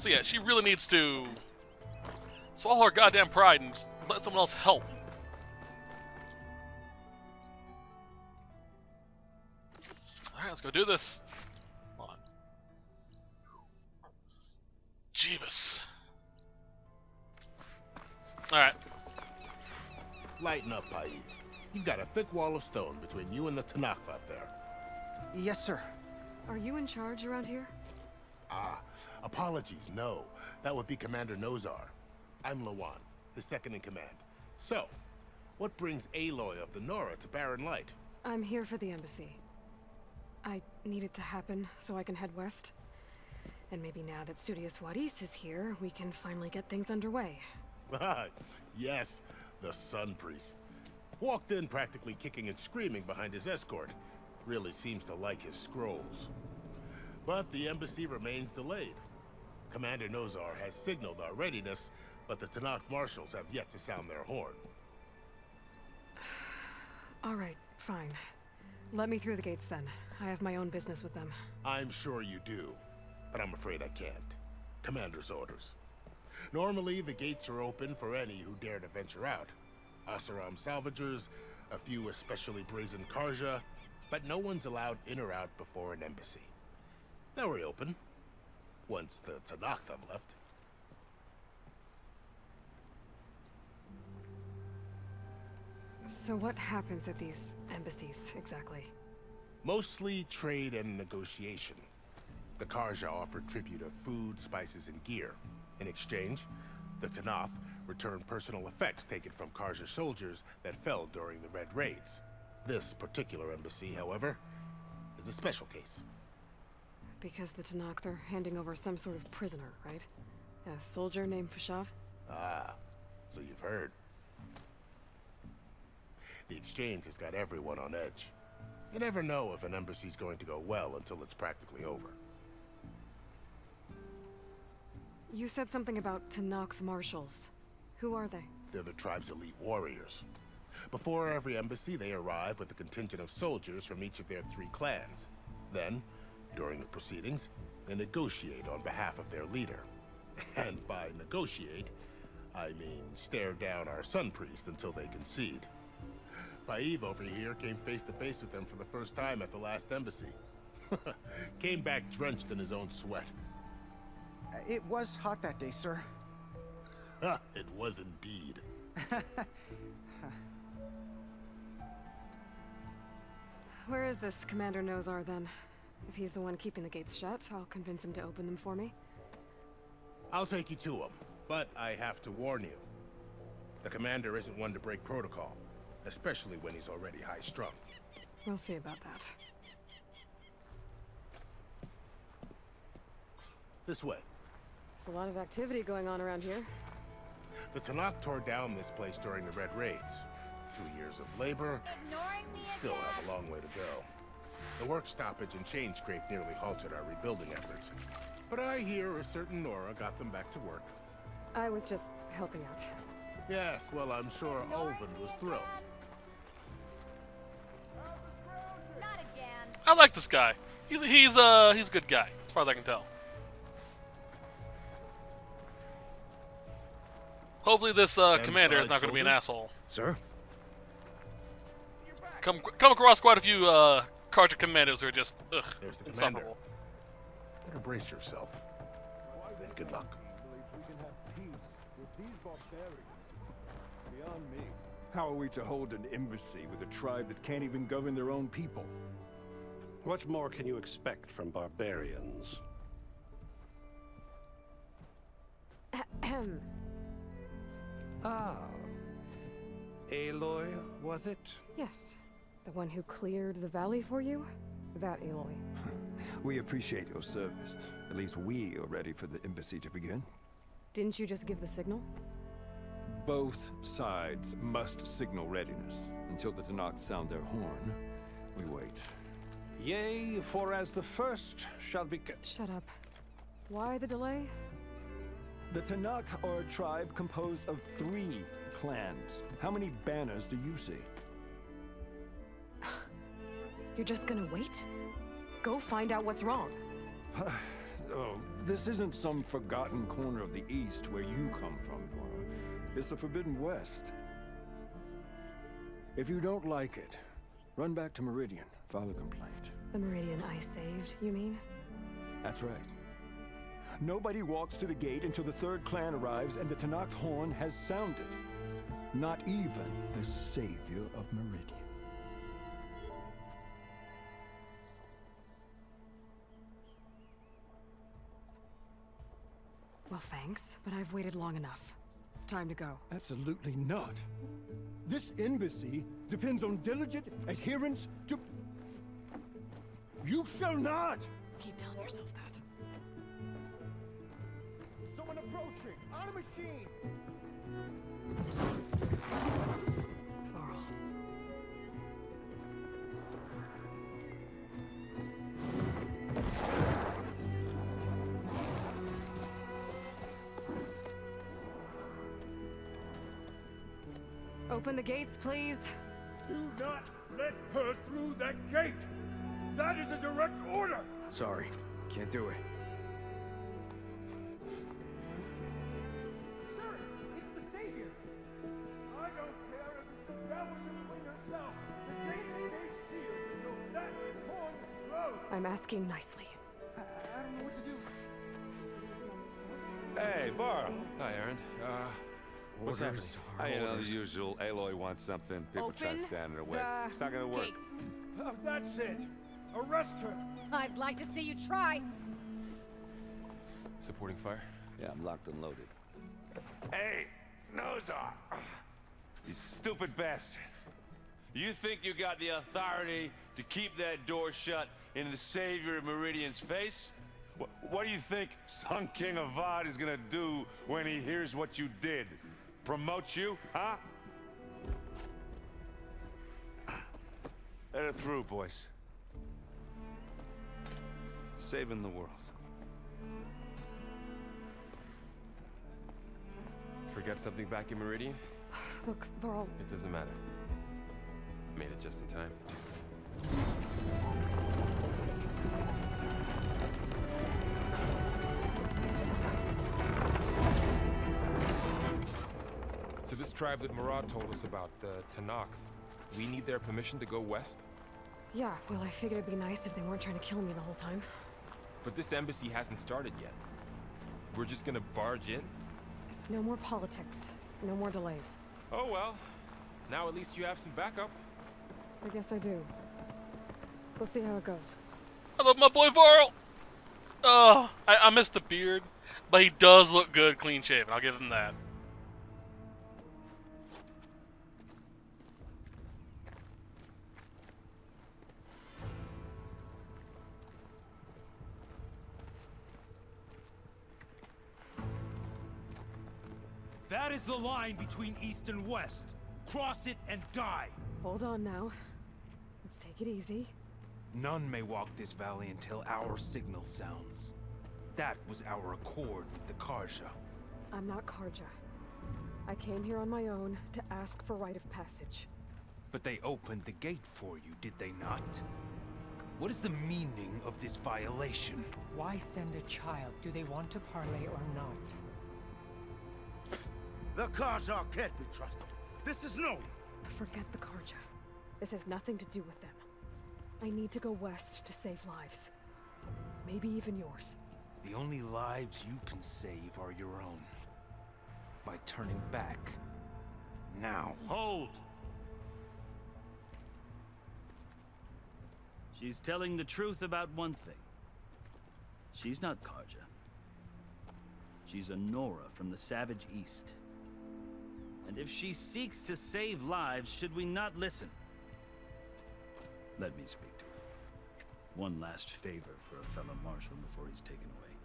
So yeah, she really needs to swallow her goddamn pride and just let someone else help. Alright, let's go do this. Come on. Jeebus. Alright. Lighten up, Paiv. You've got a thick wall of stone between you and the Tanakh up there. Yes, sir. Are you in charge around here? Ah, apologies, no. That would be Commander Nozar. I'm Lawan, his second in command. So, what brings Aloy of the Nora to Barren Light? I'm here for the embassy. I need it to happen so I can head west. And maybe now that Studious Wadis is here, we can finally get things underway. Yes, the Sun Priest. Walked in practically kicking and screaming behind his escort. Really seems to like his scrolls. But the embassy remains delayed. Commander Nozar has signaled our readiness, but the Tanakh marshals have yet to sound their horn. All right, fine. Let me through the gates then. I have my own business with them. I'm sure you do, but I'm afraid I can't. Commander's orders. Normally, the gates are open for any who dare to venture out. Asaram salvagers, a few especially brazen Karja, but no one's allowed in or out before an embassy. They'll reopen, once the Tanakh have left. So what happens at these embassies, exactly? Mostly trade and negotiation. The Karja offer tribute of food, spices, and gear. In exchange, the Tanakh return personal effects taken from Karja soldiers that fell during the Red Raids. This particular embassy, however, is a special case. Because the Tanakh, they're handing over some sort of prisoner, right? A soldier named Fashav? Ah, so you've heard. The exchange has got everyone on edge. You never know if an embassy's going to go well until it's practically over. You said something about Tanakh marshals. Who are they? They're the tribe's elite warriors. Before every embassy, they arrive with a contingent of soldiers from each of their 3 clans. Then, during the proceedings, they negotiate on behalf of their leader. And by negotiate, I mean stare down our Sun Priest until they concede. Paiv over here came face to face with them for the first time at the last embassy. Came back drenched in his own sweat. It was hot that day, sir. It was indeed. Where is this Commander Nozar, then? If he's the one keeping the gates shut, I'll convince him to open them for me. I'll take you to him, but I have to warn you. The commander isn't one to break protocol, especially when he's already high-strung. We'll see about that. This way. There's a lot of activity going on around here. The Tanakh tore down this place during the Red Raids. 2 years of labor, we still have a long way to go. The work stoppage and change scrape nearly halted our rebuilding efforts. But I hear a certain Nora got them back to work. I was just helping out. Yes, well, I'm sure Ulvin was thrilled. Not again. I like this guy. He's a good guy, as far as I can tell. Hopefully this commander is not going to be an asshole. Sir? Come across quite a few Karja commandos who are just There's the insufferable. Better brace yourself. And good luck. We can have peace with these barbarians. Beyond me. How are we to hold an embassy with a tribe that can't even govern their own people? What more can you expect from barbarians? Ahem. Ah. Aloy, was it? Yes. The one who cleared the valley for you? That Aloy. We appreciate your service. At least we are ready for the embassy to begin. Didn't you just give the signal? Both sides must signal readiness. Until the Tanakh sound their horn, we wait. Yea, for as the first shall be... Shut up. Why the delay? The Tanakh are a tribe composed of 3 clans. How many banners do you see? You're just gonna wait? Go find out what's wrong. this isn't some forgotten corner of the East where you come from, Nora. It's the Forbidden West. If you don't like it, run back to Meridian, file a complaint. The Meridian I saved, you mean? That's right. Nobody walks to the gate until the third clan arrives and the Tenakth horn has sounded. Not even the savior of Meridian. Well, thanks, but I've waited long enough. It's time to go. Absolutely not. This embassy depends on diligent adherence to... You shall not! Keep telling yourself that. Someone approaching! On a machine! Varl. Open the gates, please. Do not let her through that gate! That is a direct order! Sorry, can't do it. Sir, it's the Savior! I don't care if it's the devil between herself. The gate is sealed until that horn blows! I'm asking nicely. I don't know what to do. Hey, Varl. Hi, Aaron. What's Orders happening? You know, the usual. Aloy wants something. People try to stand in her way. It's not gonna work. That's it! Arrest her! I'd like to see you try. Supporting fire? Yeah, I'm locked and loaded. Hey, Nozar! You stupid bastard. You think you got the authority to keep that door shut in the savior of Meridian's face? What do you think Sun King Avad is gonna do when he hears what you did? Promote you, huh? Let her through, boys. Saving the world. Forget something back in Meridian? Look, Varl. It doesn't matter. Made it just in time. So this tribe that Murad told us about, the Tenakth, we need their permission to go west? Yeah, well, I figured it'd be nice if they weren't trying to kill me the whole time. But this embassy hasn't started yet. We're just gonna barge in? There's no more politics. No more delays. Oh well. Now at least you have some backup. I guess I do. We'll see how it goes. I love my boy Varl. Oh, I miss the beard, but he does look good, clean shaven. I'll give him that. That is the line between East and West. Cross it and die. Hold on now. Let's take it easy. None may walk this valley until our signal sounds. That was our accord with the Karja. I'm not Karja. I came here on my own to ask for rite of passage. But they opened the gate for you, did they not? What is the meaning of this violation? Why send a child? Do they want to parley or not? The Karja can't be trusted. This is known. Forget the Karja. This has nothing to do with them. I need to go west to save lives. Maybe even yours. The only lives you can save are your own. By turning back. Now. Hold! She's telling the truth about one thing. She's not Karja. She's a Nora from the Savage East. And if she seeks to save lives, should we not listen? Let me speak to her. One last favor for a fellow marshal before he's taken away.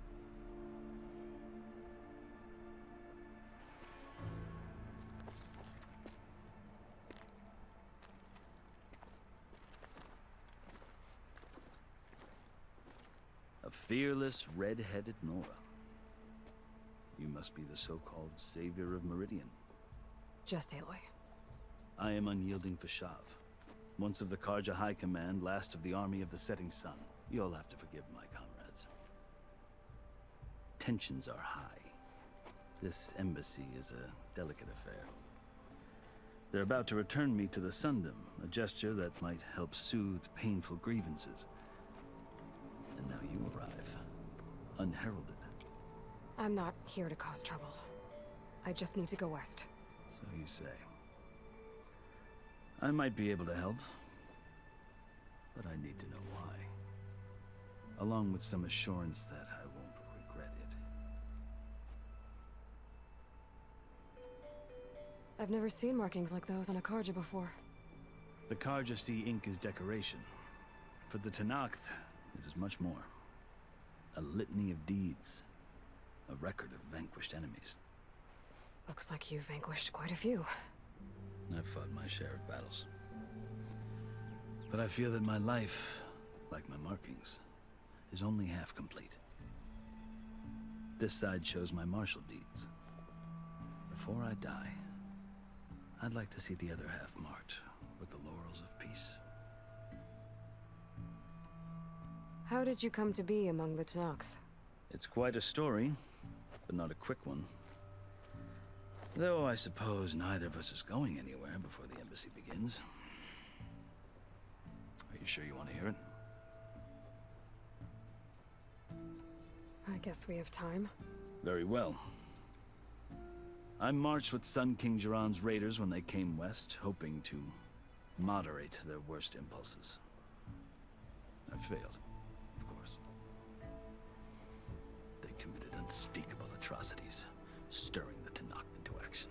A fearless, red-headed Nora. You must be the so-called savior of Meridian. Just Aloy. I am unyielding Fashav. Once of the Karja High Command, last of the army of the setting sun. You'll have to forgive my comrades. tensions are high. This embassy is a delicate affair. They're about to return me to the Sundom, a gesture that might help soothe painful grievances. And now you arrive, unheralded. I'm not here to cause trouble. I just need to go west. So you say. I might be able to help, but I need to know why. Along with some assurance that I won't regret it. I've never seen markings like those on a Karja before. The Karja see ink as decoration. For the Tenakth, it is much more. A litany of deeds. A record of vanquished enemies. Looks like you've vanquished quite a few. I've fought my share of battles. But I feel that my life, like my markings, is only half complete. This side shows my martial deeds. Before I die, I'd like to see the other half marked with the laurels of peace. How did you come to be among the Tenakth? It's quite a story, but not a quick one. Though I suppose neither of us is going anywhere before the embassy begins. Are you sure you want to hear it? I guess we have time. Very well. I marched with Sun King Jiran's raiders when they came west, hoping to moderate their worst impulses. I failed, of course. They committed unspeakable atrocities, stirring the Tenakth into action.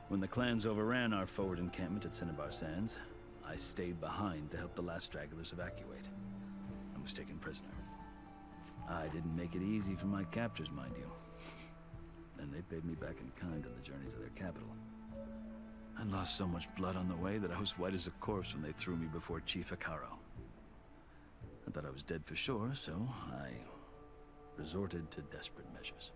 When the clans overran our forward encampment at Cinnabar Sands, I stayed behind to help the last stragglers evacuate. I was taken prisoner. I didn't make it easy for my captors, mind you. And they paid me back in kind on the journey to their capital. I lost so much blood on the way that I was white as a corpse when they threw me before Chief Hikaru. I thought I was dead for sure, so I resorted to desperate measures.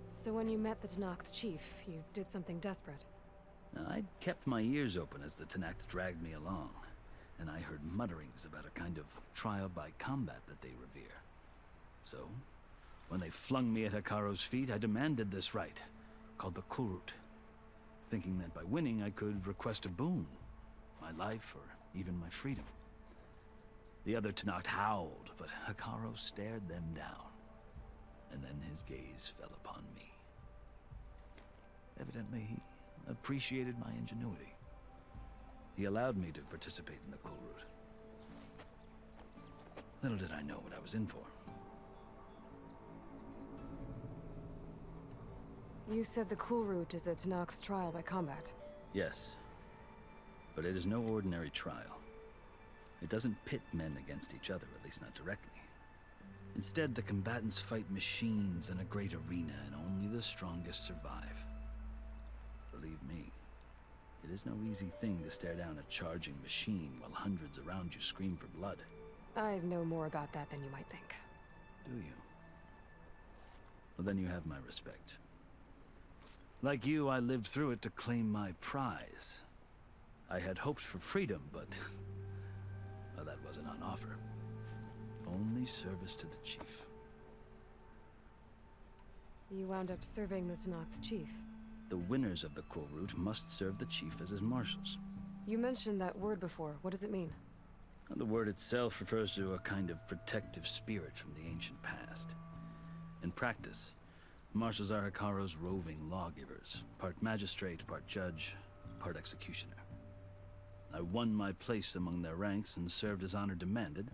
So when you met the Tenakth chief, you did something desperate? I'd kept my ears open as the Tenakth dragged me along, and I heard mutterings about a kind of trial by combat that they revere. So, when they flung me at Hikaru's feet, I demanded this right, called the Kulrut, thinking that by winning I could request a boon, my life or even my freedom. The other Tenakth howled, but Hikaru stared them down, and then his gaze fell upon me. Evidently, he appreciated my ingenuity. He allowed me to participate in the Kulrut. Little did I know what I was in for. You said the Kulrut is a Tenakth trial by combat. Yes, but it is no ordinary trial. It doesn't pit men against each other, at least not directly. Instead, the combatants fight machines in a great arena, and only the strongest survive. Believe me, it is no easy thing to stare down a charging machine while hundreds around you scream for blood. I know more about that than you might think. Do you? Well, then you have my respect. Like you, I lived through it to claim my prize. I had hoped for freedom, but well, that wasn't on offer. Only service to the chief. You wound up serving the Tenakth chief. The winners of the Kulrut must serve the chief as his marshals. You mentioned that word before. What does it mean? The word itself refers to a kind of protective spirit from the ancient past. In practice, marshals are Hikaru's roving lawgivers, part magistrate, part judge, part executioner. I won my place among their ranks and served as honor demanded,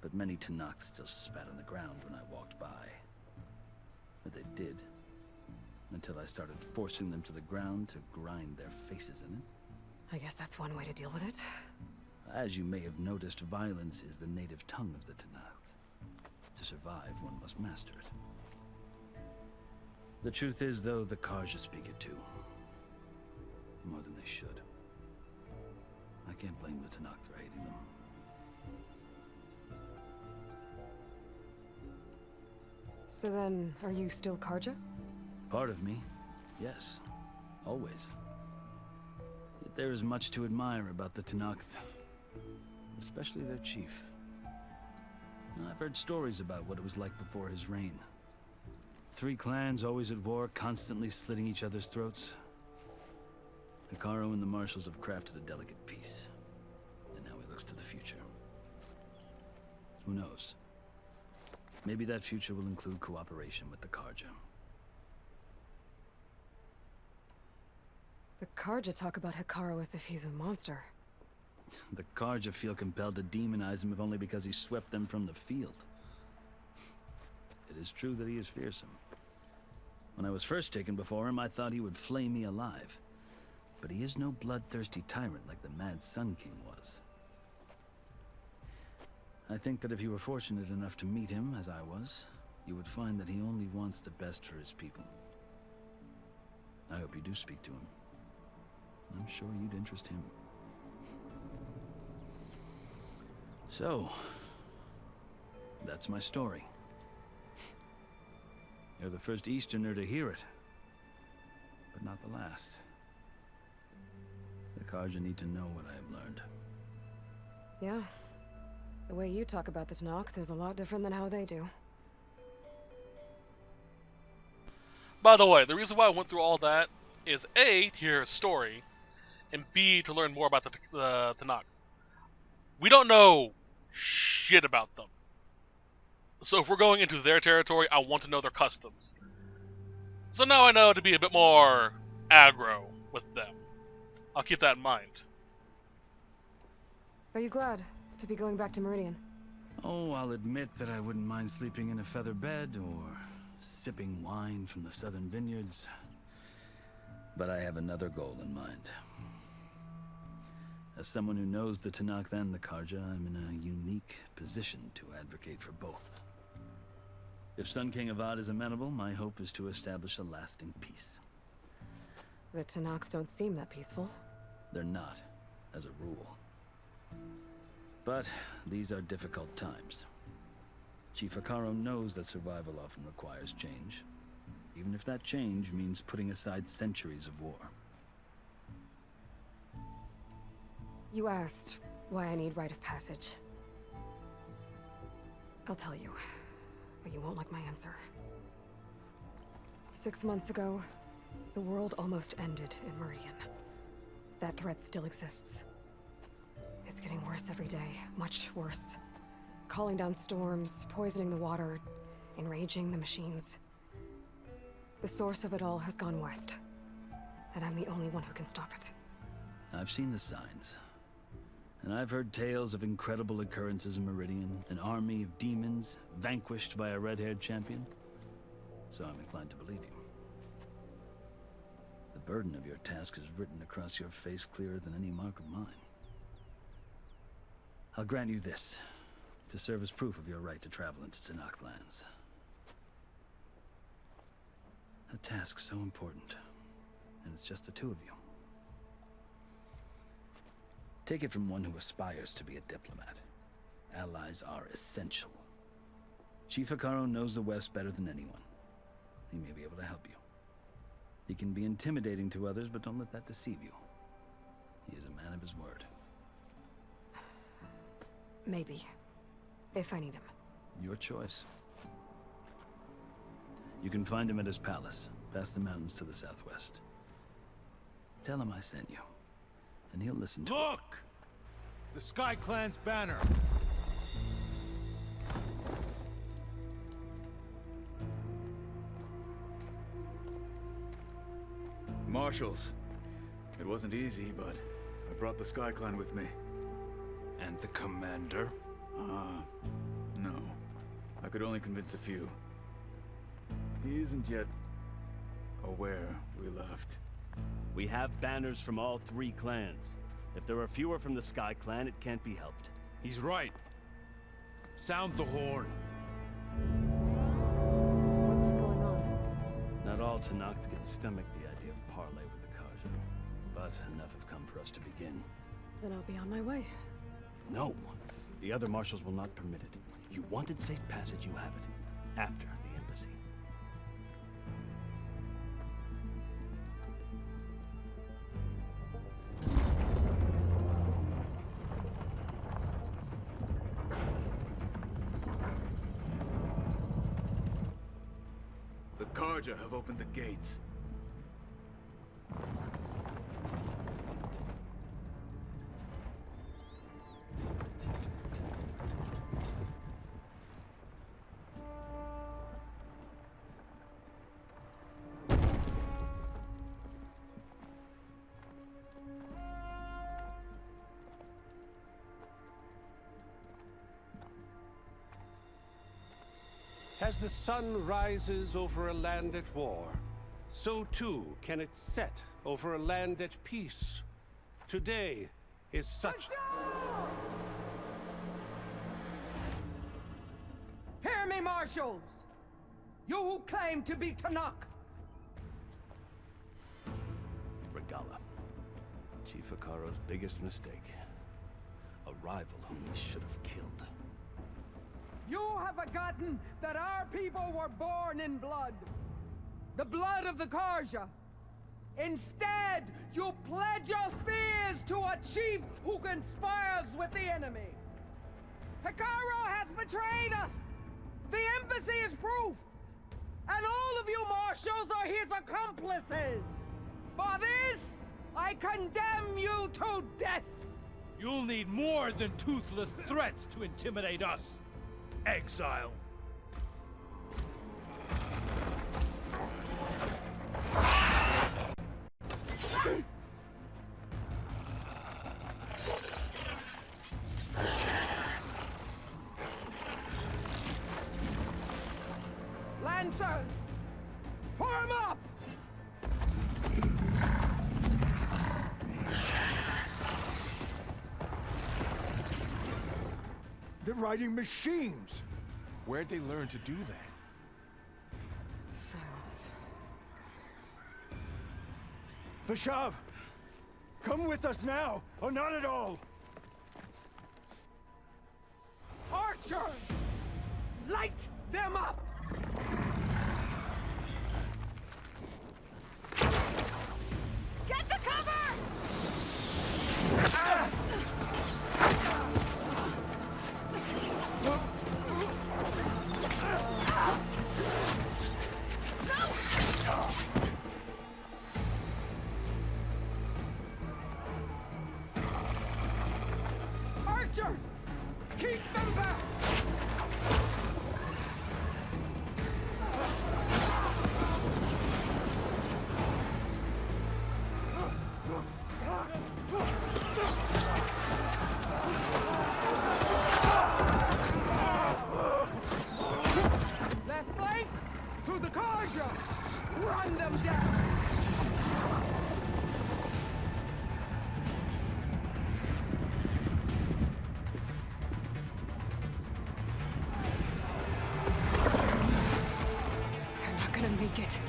but many Tenakth still spat on the ground when I walked by. But they did, until I started forcing them to the ground to grind their faces in it. I guess that's one way to deal with it. As you may have noticed, violence is the native tongue of the Tenakth. To survive, one must master it. The truth is, though, the Karja speak it too. More than they should. I can't blame the Tenakth for hating them. So then, are you still Karja? Part of me, yes. Always. Yet there is much to admire about the Tenakth. especially their chief. I've heard stories about what it was like before his reign. 3 clans always at war, constantly slitting each other's throats. Hekarro and the marshals have crafted a delicate peace, and now he looks to the future. Who knows? Maybe that future will include cooperation with the Carja. The Carja talk about Hekarro as if he's a monster. The Carja feel compelled to demonize him if only because he swept them from the field. It is true that he is fearsome. When I was first taken before him, I thought he would flay me alive. But he is no bloodthirsty tyrant like the Mad Sun King was. I think that if you were fortunate enough to meet him, as I was, you would find that he only wants the best for his people. I hope you do speak to him. I'm sure you'd interest him. So, that's my story. You're the first Easterner to hear it, but not the last. The Carja need to know what I have learned. Yeah. The way you talk about the Tanakh is a lot different than how they do. By the way, the reason why I went through all that is A, to hear his story, and B, to learn more about the Tanakh. We don't know shit about them. So if we're going into their territory, I want to know their customs. So now I know to be a bit more aggro with them. I'll keep that in mind. Are you glad to be going back to Meridian? Oh, I'll admit that I wouldn't mind sleeping in a feather bed or sipping wine from the southern vineyards. But I have another goal in mind. As someone who knows the Tanakh and the Carja, I'm in a unique position to advocate for both. If Sun King Avad is amenable, my hope is to establish a lasting peace. The Tanakh don't seem that peaceful. They're not, as a rule. But these are difficult times. Chief Hekarro knows that survival often requires change, even if that change means putting aside centuries of war. You asked why I need rite of passage. I'll tell you, but you won't like my answer. 6 months ago, the world almost ended in Meridian. That threat still exists. It's getting worse every day, much worse. Calling down storms, poisoning the water, enraging the machines. The source of it all has gone west, and I'm the only one who can stop it. I've seen the signs. And I've heard tales of incredible occurrences in Meridian, an army of demons vanquished by a red-haired champion. So I'm inclined to believe you. The burden of your task is written across your face clearer than any mark of mine. I'll grant you this, to serve as proof of your right to travel into Tanakh lands. A task so important, and it's just the two of you. Take it from one who aspires to be a diplomat. Allies are essential. Chief Hekarro knows the West better than anyone. He may be able to help you. He can be intimidating to others, but don't let that deceive you. He is a man of his word. Maybe. If I need him. Your choice. You can find him at his palace, past the mountains to the southwest. Tell him I sent you. And he'll listen to Look! The Sky Clan's banner! Marshals. It wasn't easy, but I brought the Sky Clan with me. And the commander? No. I could only convince a few. He isn't yet aware we left. We have banners from all 3 clans. If there are fewer from the Sky Clan, it can't be helped. He's right. Sound the horn. What's going on? Not all Tanakh can stomach the idea of parley with the Carja, but enough have come for us to begin. Then I'll be on my way. No, the other marshals will not permit it. You wanted safe passage, you have it. After the embassy. Karja have opened the gates. As the sun rises over a land at war, so too can it set over a land at peace. Today is such... Hear me, marshals! You who claim to be Tanakh! Regala. Chief Hikaro's biggest mistake. A rival whom he should have killed. You have forgotten that our people were born in blood. The blood of the Karja. Instead, you pledge your spears to a chief who conspires with the enemy. Hikaro has betrayed us! The embassy is proof! And all of you marshals are his accomplices! For this, I condemn you to death! You'll need more than toothless threats to intimidate us. Exile. Lancers! Form up! They're riding machines! Where'd they learn to do that? Silence. Vashav! Come with us now, or not at all! Archer! Light them up! Get to cover! Archers! Keep them back! Left flank! To the Karja! Run them down! They're not gonna make it.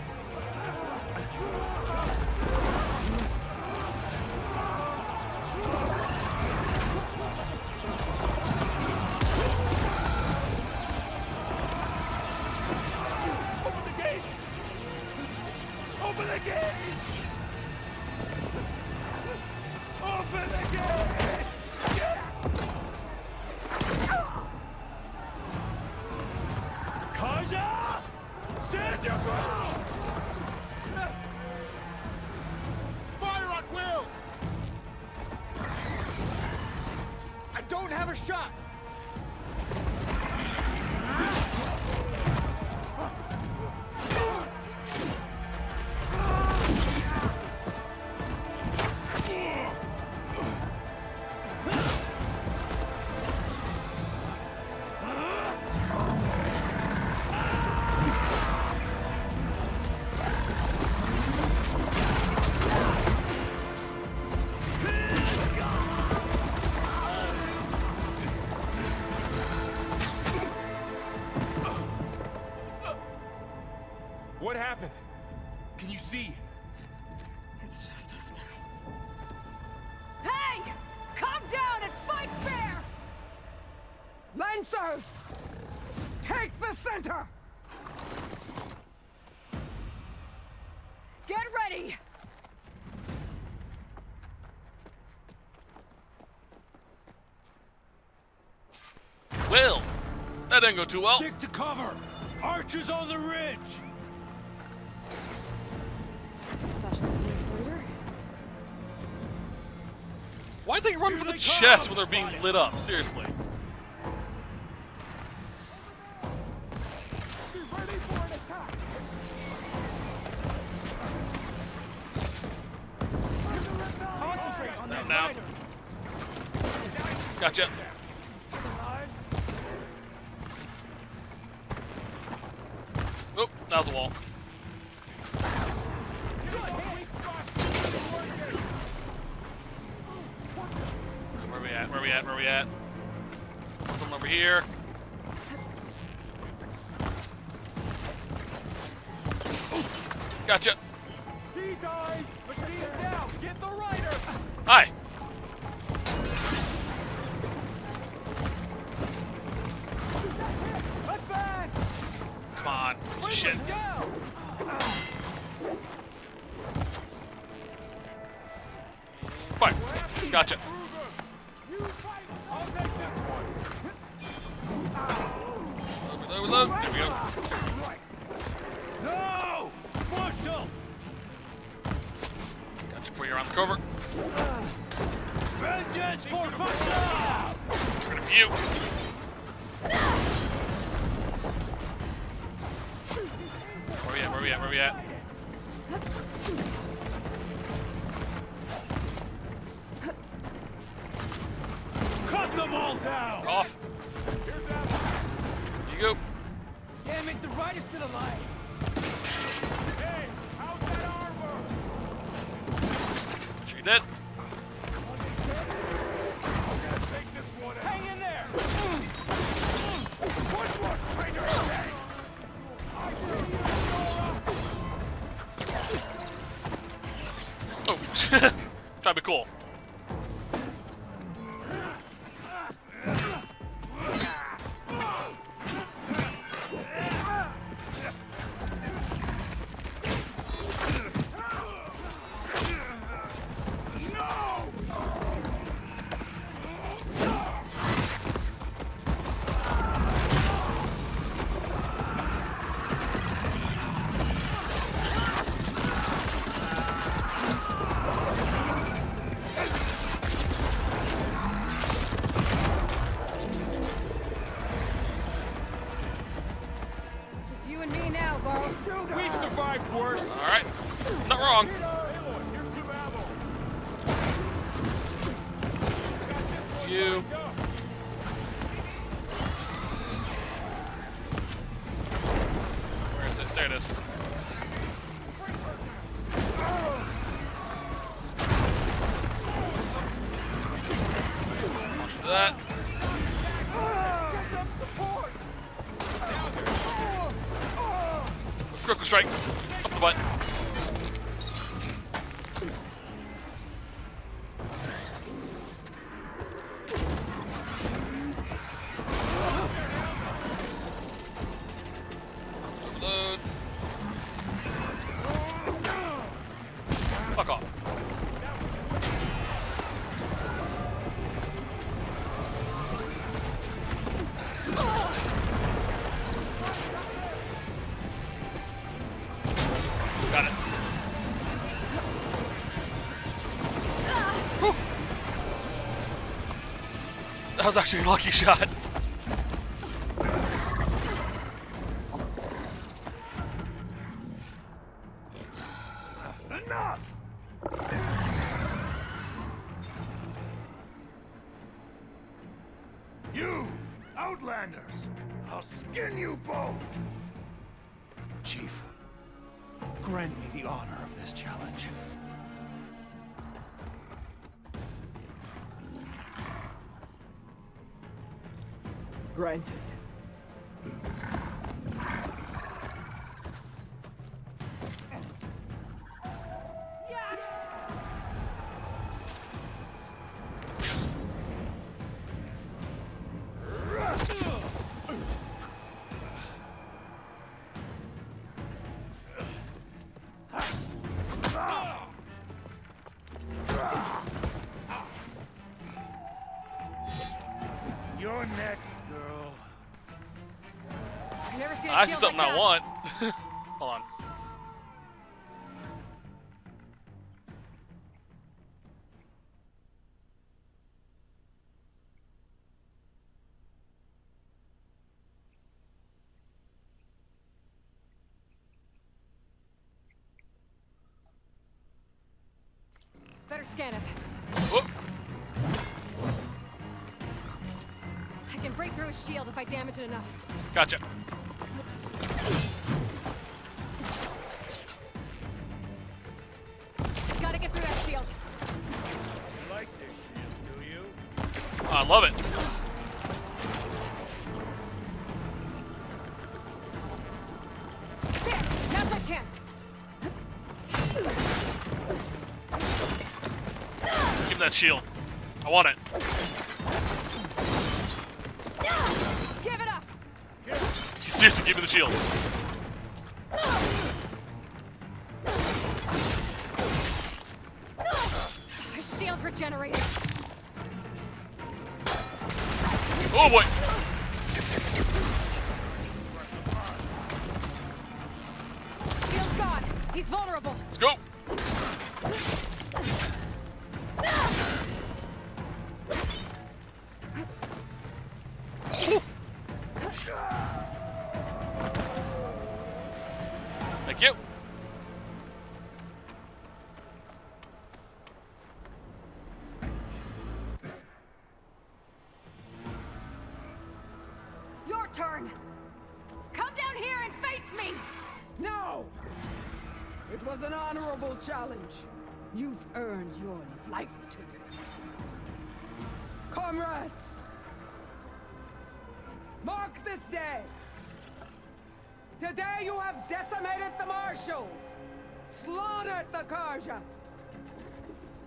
Open the gates! Open the gates! Open the gates! Karja! Stand your ground! Fire at will! I don't have a shot! What happened? Can you see? It's just us now. Hey! Calm down and fight fair! Lancers! Take the center! Get ready! Well, that didn't go too well. Stick to cover! Archers on the ridge! Why'd they run for the chest when they're being lit up? Seriously. Down. Gotcha. Oh, now's the wall. Where we at? Where we at? Where we at? Something over here. Ooh, gotcha. He died, but she is down. Get the rider. Hi. Let's back. Come on. Shit. Fire. Gotcha. Reload. There we go. No! Marshal! Gotcha before you're on the cover. Vengeance for Fasha! Get rid of you. Where we at? Where we at? Where we at? Cut them all down! Off. You go. Damn it, the rider's still alive! Hey, how's that armor? She dead. Hang in there! Push one, traitor! Oh, try to be cool. Just you and me now, Bo. We've survived worse. All right, not wrong. You. Where is it? There it is. Watch for that. Critical strike. Up the butt. Reload. Fuck off. Got it. Whew. That was actually a lucky shot. Enough! You, Outlanders! I'll skin you both! Chief, grant me the honor of this challenge. Granted. You're next, girl. I've never seen a I see shield something like I that. want. Hold on. better scan it. Oh. I can break through his shield if I damage it enough. Gotcha. Gotta get through that shield. You like this shield, do you? I love it. There, now's my chance. Give me that shield. I want it. Give it up. Seriously, give me the shield. My shield's regenerated. Oh boy. Shield's gone. He's vulnerable. Let's go. Thank you. Your turn. Come down here and face me. No! It was an honorable challenge. You've earned your life ticket. Comrades! Mark this day! Today you have decimated the Marshals! Slaughtered the Karja!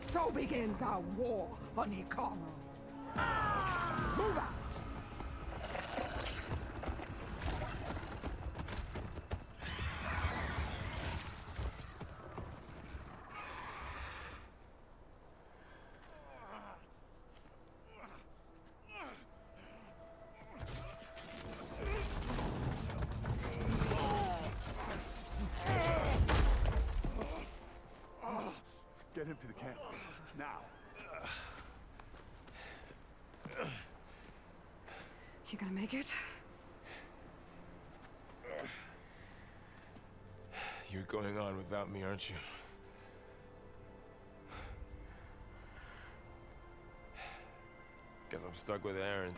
So begins our war on Hikaru. Move out! Get him to the camp. Now. You gonna make it? You're going on without me, aren't you? Guess I'm stuck with Aaron.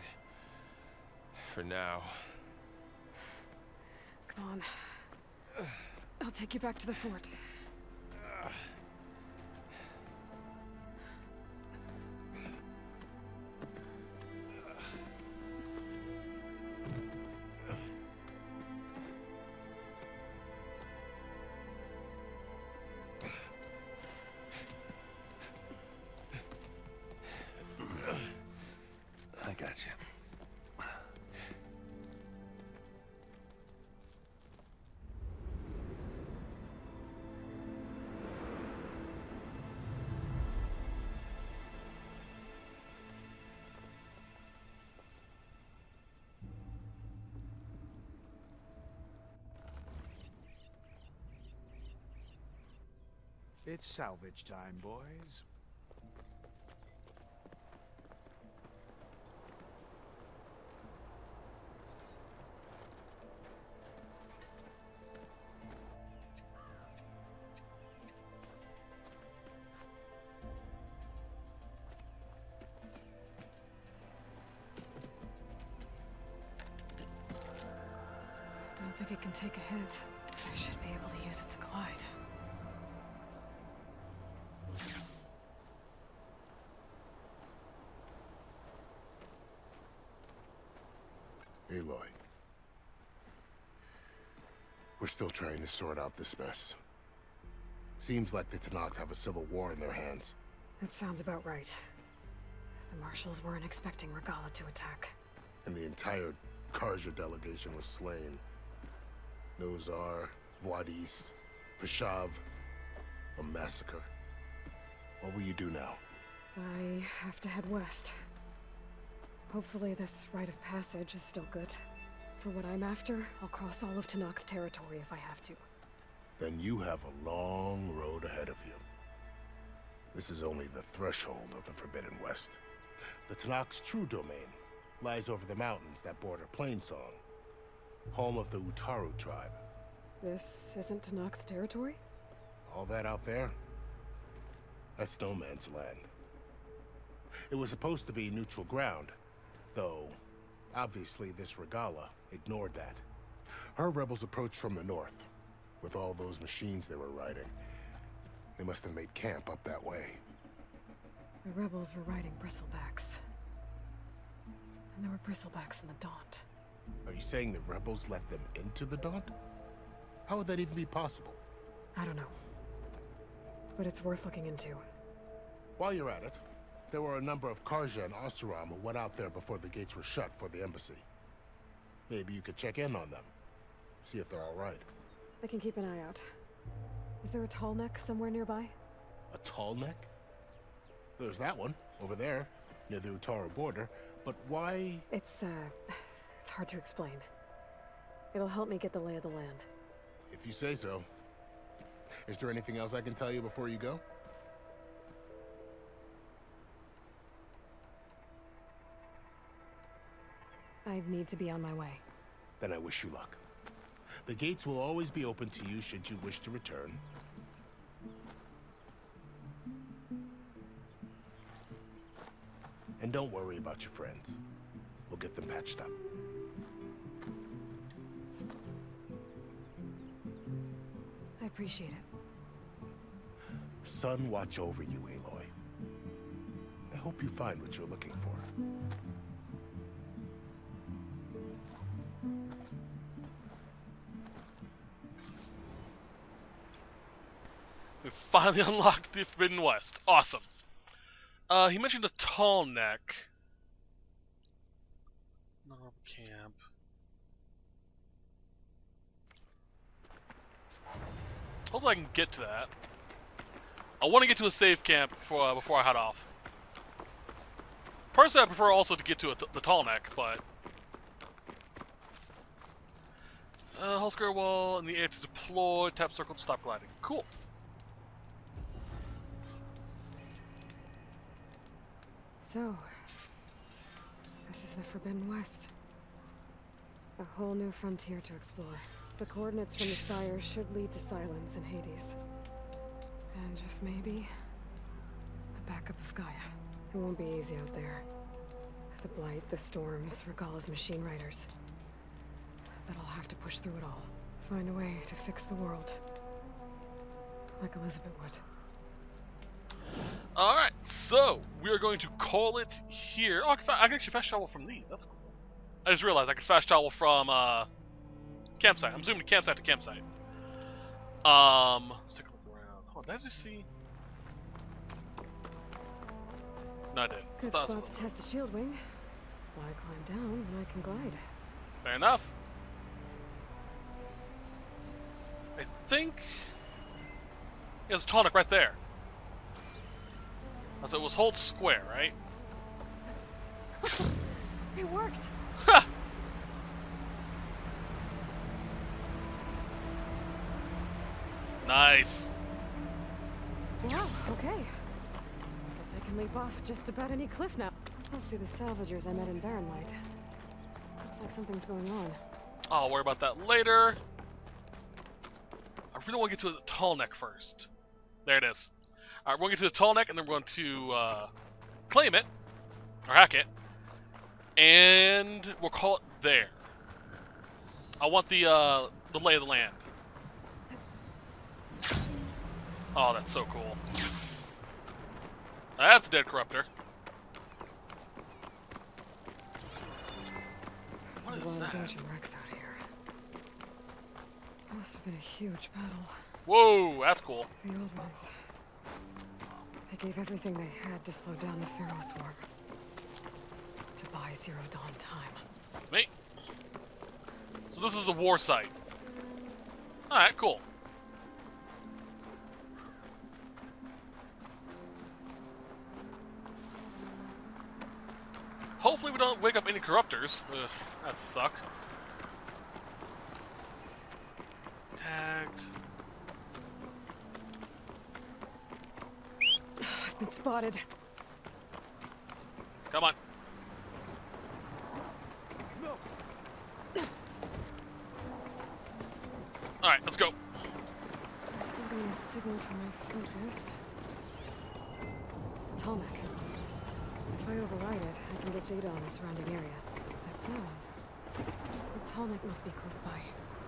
For now. Come on. I'll take you back to the fort. I got you. It's salvage time, boys. Don't think it can take a hit. I should be able to use it to glide. Aloy. We're still trying to sort out this mess. Seems like the Tenakth have a civil war in their hands. That sounds about right. The Marshals weren't expecting Regalla to attack. And the entire Karja delegation was slain. Nozar, Voidis, Vashav. A massacre. What will you do now? I have to head west. Hopefully this rite of passage is still good. For what I'm after, I'll cross all of Tenakth territory if I have to. Then you have a long road ahead of you. This is only the threshold of the Forbidden West. The Tenakth's true domain lies over the mountains that border Plainsong, home of the Utaru tribe. This isn't Tenakth territory? All that out there? That's no man's land. It was supposed to be neutral ground, though obviously this Regalla ignored that. Her rebels approached from the north, with all those machines they were riding. They must have made camp up that way. The rebels were riding bristlebacks. And there were bristlebacks in the Daunt. Are you saying the rebels let them into the Daunt? How would that even be possible? I don't know. But it's worth looking into. While you're at it, there were a number of Karja and Oseram who went out there before the gates were shut for the embassy. Maybe you could check in on them. See if they're all right. I can keep an eye out. Is there a tall neck somewhere nearby? A tall neck? There's that one, over there, near the Utara border. But why? It's hard to explain. It'll help me get the lay of the land. If you say so. Is there anything else I can tell you before you go? I need to be on my way. Then I wish you luck. The gates will always be open to you should you wish to return. And don't worry about your friends. We'll get them patched up. I appreciate it. Sun watch over you, Aloy. I hope you find what you're looking for. We finally unlocked the Forbidden West. Awesome. He mentioned a tall neck. Nora camp. Hopefully I can get to that. I want to get to a safe camp before I head off. Personally, I prefer also to get to the tall neck, but... Hold square wall in the air to deploy, tap circle to stop gliding. Cool. So, this is the Forbidden West. A whole new frontier to explore. The coordinates from the Spires should lead to Silence and Hades. And just maybe, a backup of Gaia. It won't be easy out there. The Blight, the Storms, Regalla's machine riders. But I'll have to push through it all. Find a way to fix the world. Like Elizabeth would. Alright, so we are going to call it here. Oh, I can actually fast travel from these. That's cool. I just realized I could fast travel from campsite. I'm zooming campsite to campsite. Let's take a look around. Oh, did I just see? No, I didn't. Good spot to test the shield wing. Why climb down when I can glide? Fair enough. I think there's a tonic right there. So it was hold square, right? It worked! Ha! Nice. Wow, okay. Guess I can leap off just about any cliff now. It's supposed to be the salvagers I met in Barren Light. Looks like something's going on. I'll worry about that later. I really want to get to the tall neck first. There it is. Alright, we're going to get to the tall neck, and then we're going to claim it, or hack it, and we'll call it there. I want the lay of the land. Oh, that's so cool. That's a dead corruptor. What is a lot that? of Dodge and wrecks out here. Must have been a huge battle. Whoa, that's cool. The old ones. They gave everything they had to slow down the Pharaoh Swarm. To buy Zero Dawn time. Me. So this is a war site. Alright, cool. Hopefully we don't wake up any corruptors. Ugh, that'd suck. Tagged. I've been spotted. Come on. Alright, let's go. I'm still getting a signal from my focus. get data on the surrounding area. That sound. The Tallneck must be close by.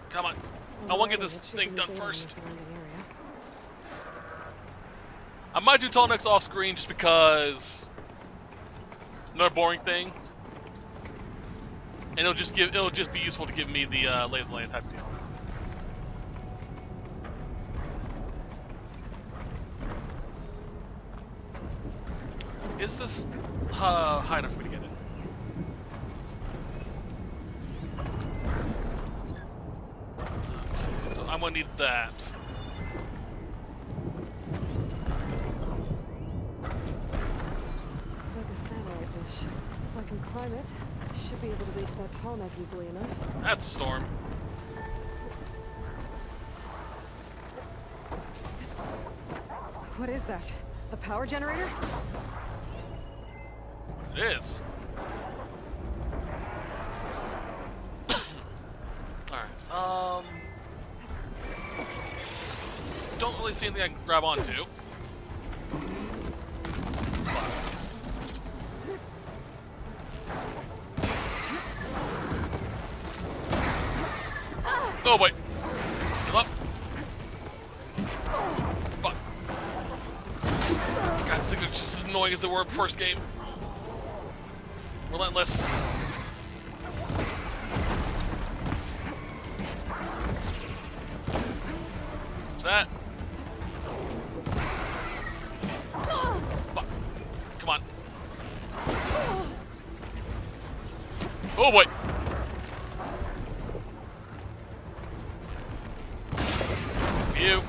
Come on. I want to get this thing done first. I might do Tallnecks off screen just because another boring thing. And it'll just be useful to give me the lay of the land type deal. Is this high enough for me to get in? Okay, so I'm gonna need that. Looks like a satellite dish. If I can climb it, I should be able to reach that Tallneck easily enough. That's a storm. What is that? A power generator? It is. Alright, don't really see anything I can grab onto. Oh wait. Come up. Fuck. God, these things are just as annoying as they were in the first game. Relentless. What's that? Fuck. Come on. Oh boy. You.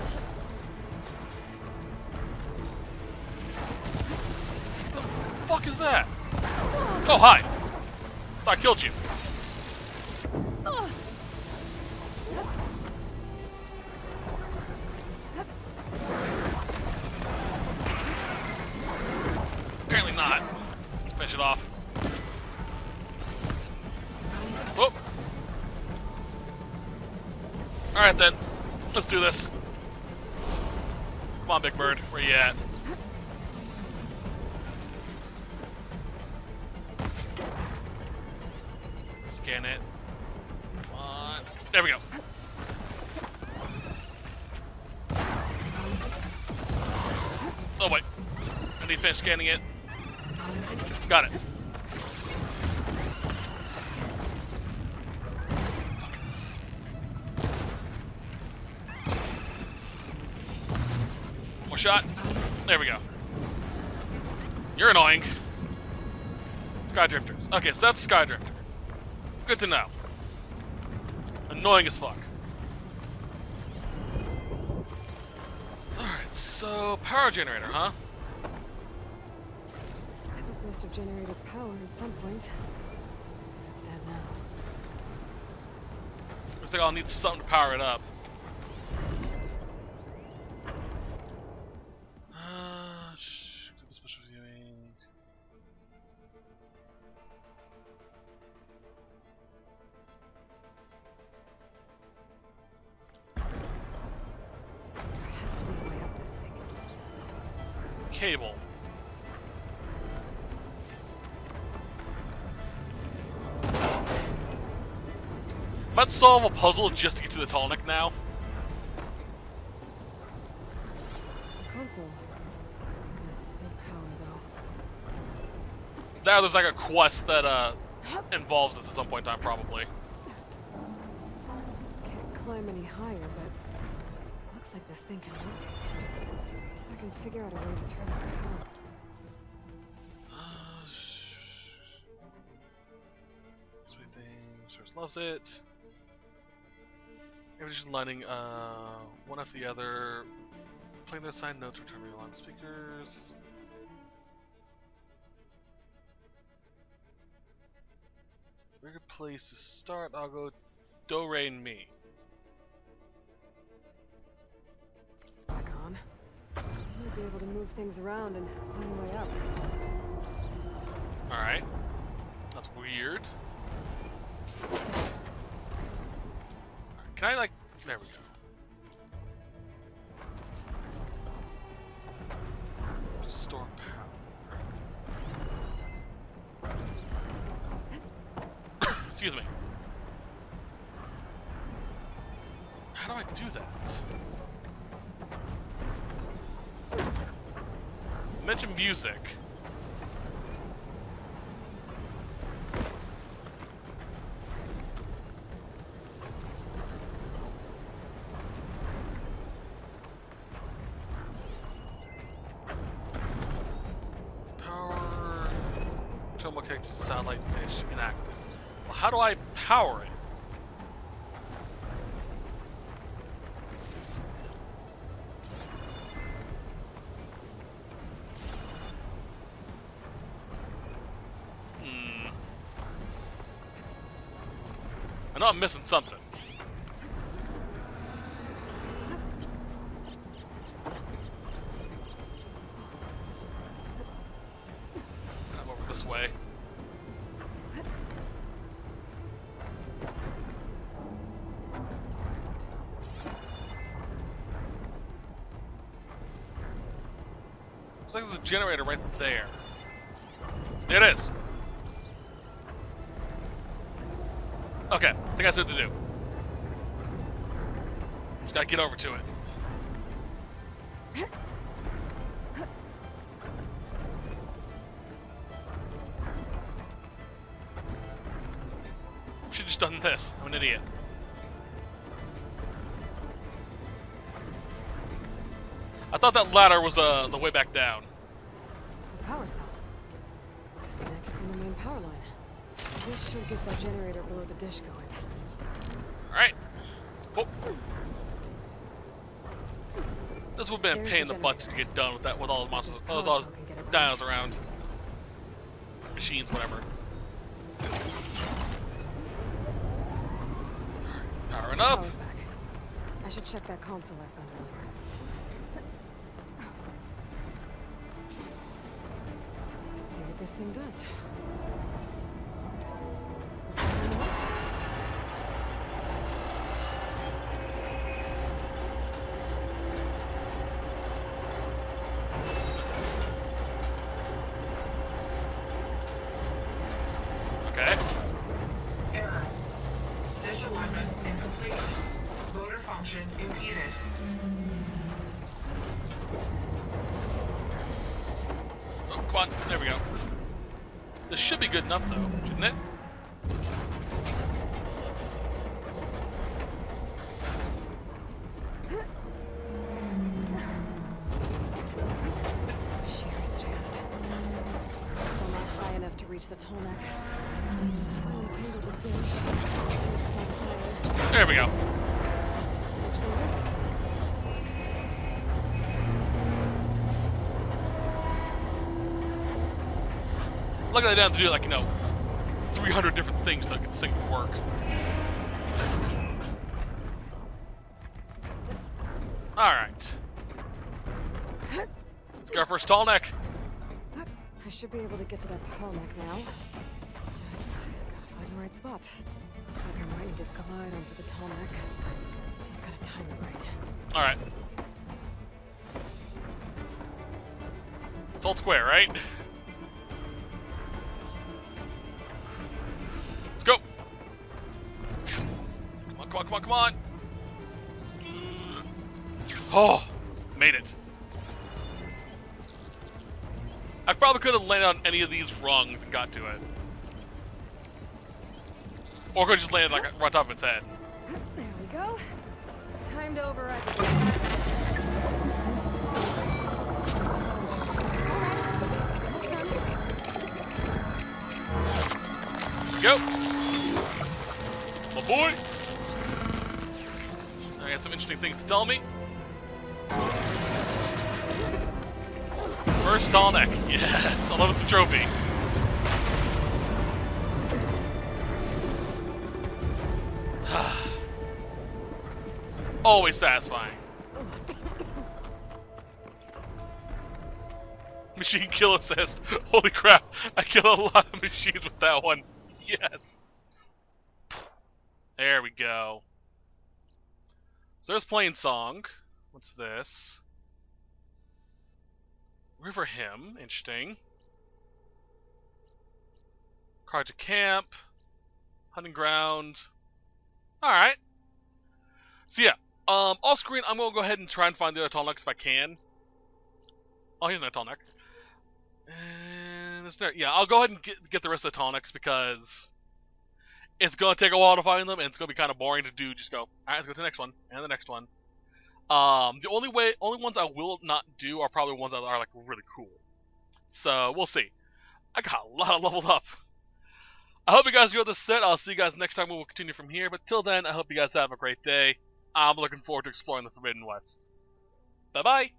What the fuck is that? Oh, hi. Thought I killed you. Apparently not. Let's finish it off. Whoop. Alright then. Let's do this. Come on, Big Bird. Where you at? Scan it. Come on. There we go. Oh wait. I need to finish scanning it. Got it. More shot. There we go. You're annoying. Sky Drifters. Okay, so that's Sky Drifter. Good to know. Annoying as fuck. Alright, so power generator, huh? This must have generated power at some point. It's dead now. I think I'll need something to power it up. Special viewing. Has to be a way up this thing. Cable. Let's solve a puzzle just to get to the Tallneck now. Console. No power though. Now there's like a quest that involves this at some point in time, probably. Can't climb any higher, but looks like this thing can rotate. I can figure out a way to turn it power. Sweet thing. Source loves it. Everything lining one after the other. Playing their assigned notes, return me on speakers. Very good place to start. I'll go Do Re and Mi. Back on. Might be able to move things around and find a way up. Alright. That's weird. Can I like... There we go. Store power. Excuse me. How do I do that? Mention music. Power. Terminal connected to satellite dish inactive. Well, how do I power it? I know I'm missing something. I'm over this way. Looks like there's a generator right there. There it is. Okay, I think I said what to do. Just gotta get over to it. Should've just done this. I'm an idiot. I thought that ladder was the way back down. The power cell. Disconnected from the main power line. This should get that generator below the dish going. Alright. Oh. This would have been a pain in the butt to get done with that, with all the monsters, all those dinos around. Machines, whatever. Powering up. Power's back. I should check that console I found earlier. Let's see what this thing does. Okay. Error. Disalignment incomplete. Motor function impeded. Oh, come on. There we go. This should be good enough, though, shouldn't it? Shear's jammed. Still not high enough to reach the Tolmec. I'll entangle the dish. There we go. Actually worked. Luckily, I didn't have to do like 300 different things to get this thing to work. All right. Let's go for a tall neck. I should be able to get to that Tolmec now. Just gotta find the right spot. Looks like I might need to glide onto the Tolmec. Just gotta time it right. All right. It's all square, right? Let's go. Come on, come on, come on, come on. Oh, made it. I probably could have landed on any of these rungs and got to it. Or could have just landed like right on top of its head. There we go. Time to override the Go. My boy. I got some interesting things to tell me. First tall neck. Yes, I love it's a trophy. Always satisfying. Machine kill assist. Holy crap, I killed a lot of machines with that one. Yes. There we go. So there's Plain Song. What's this? River Hymn. Interesting. Card to Camp. Hunting ground. Alright. So yeah, off screen, I'm gonna go ahead and try and find the other tall necks if I can. Oh, here's another tall neck. And it's there. Yeah, I'll go ahead and get the rest of the tall necks because it's gonna take a while to find them, and it's gonna be kind of boring to do. Just go, alright, let's go to the next one and the next one. The only ones I will not do are probably ones that are like really cool. So we'll see. I got a lot of leveled up. I hope you guys enjoyed this set. I'll see you guys next time. We will continue from here. But till then, I hope you guys have a great day. I'm looking forward to exploring the Forbidden West. Bye-bye.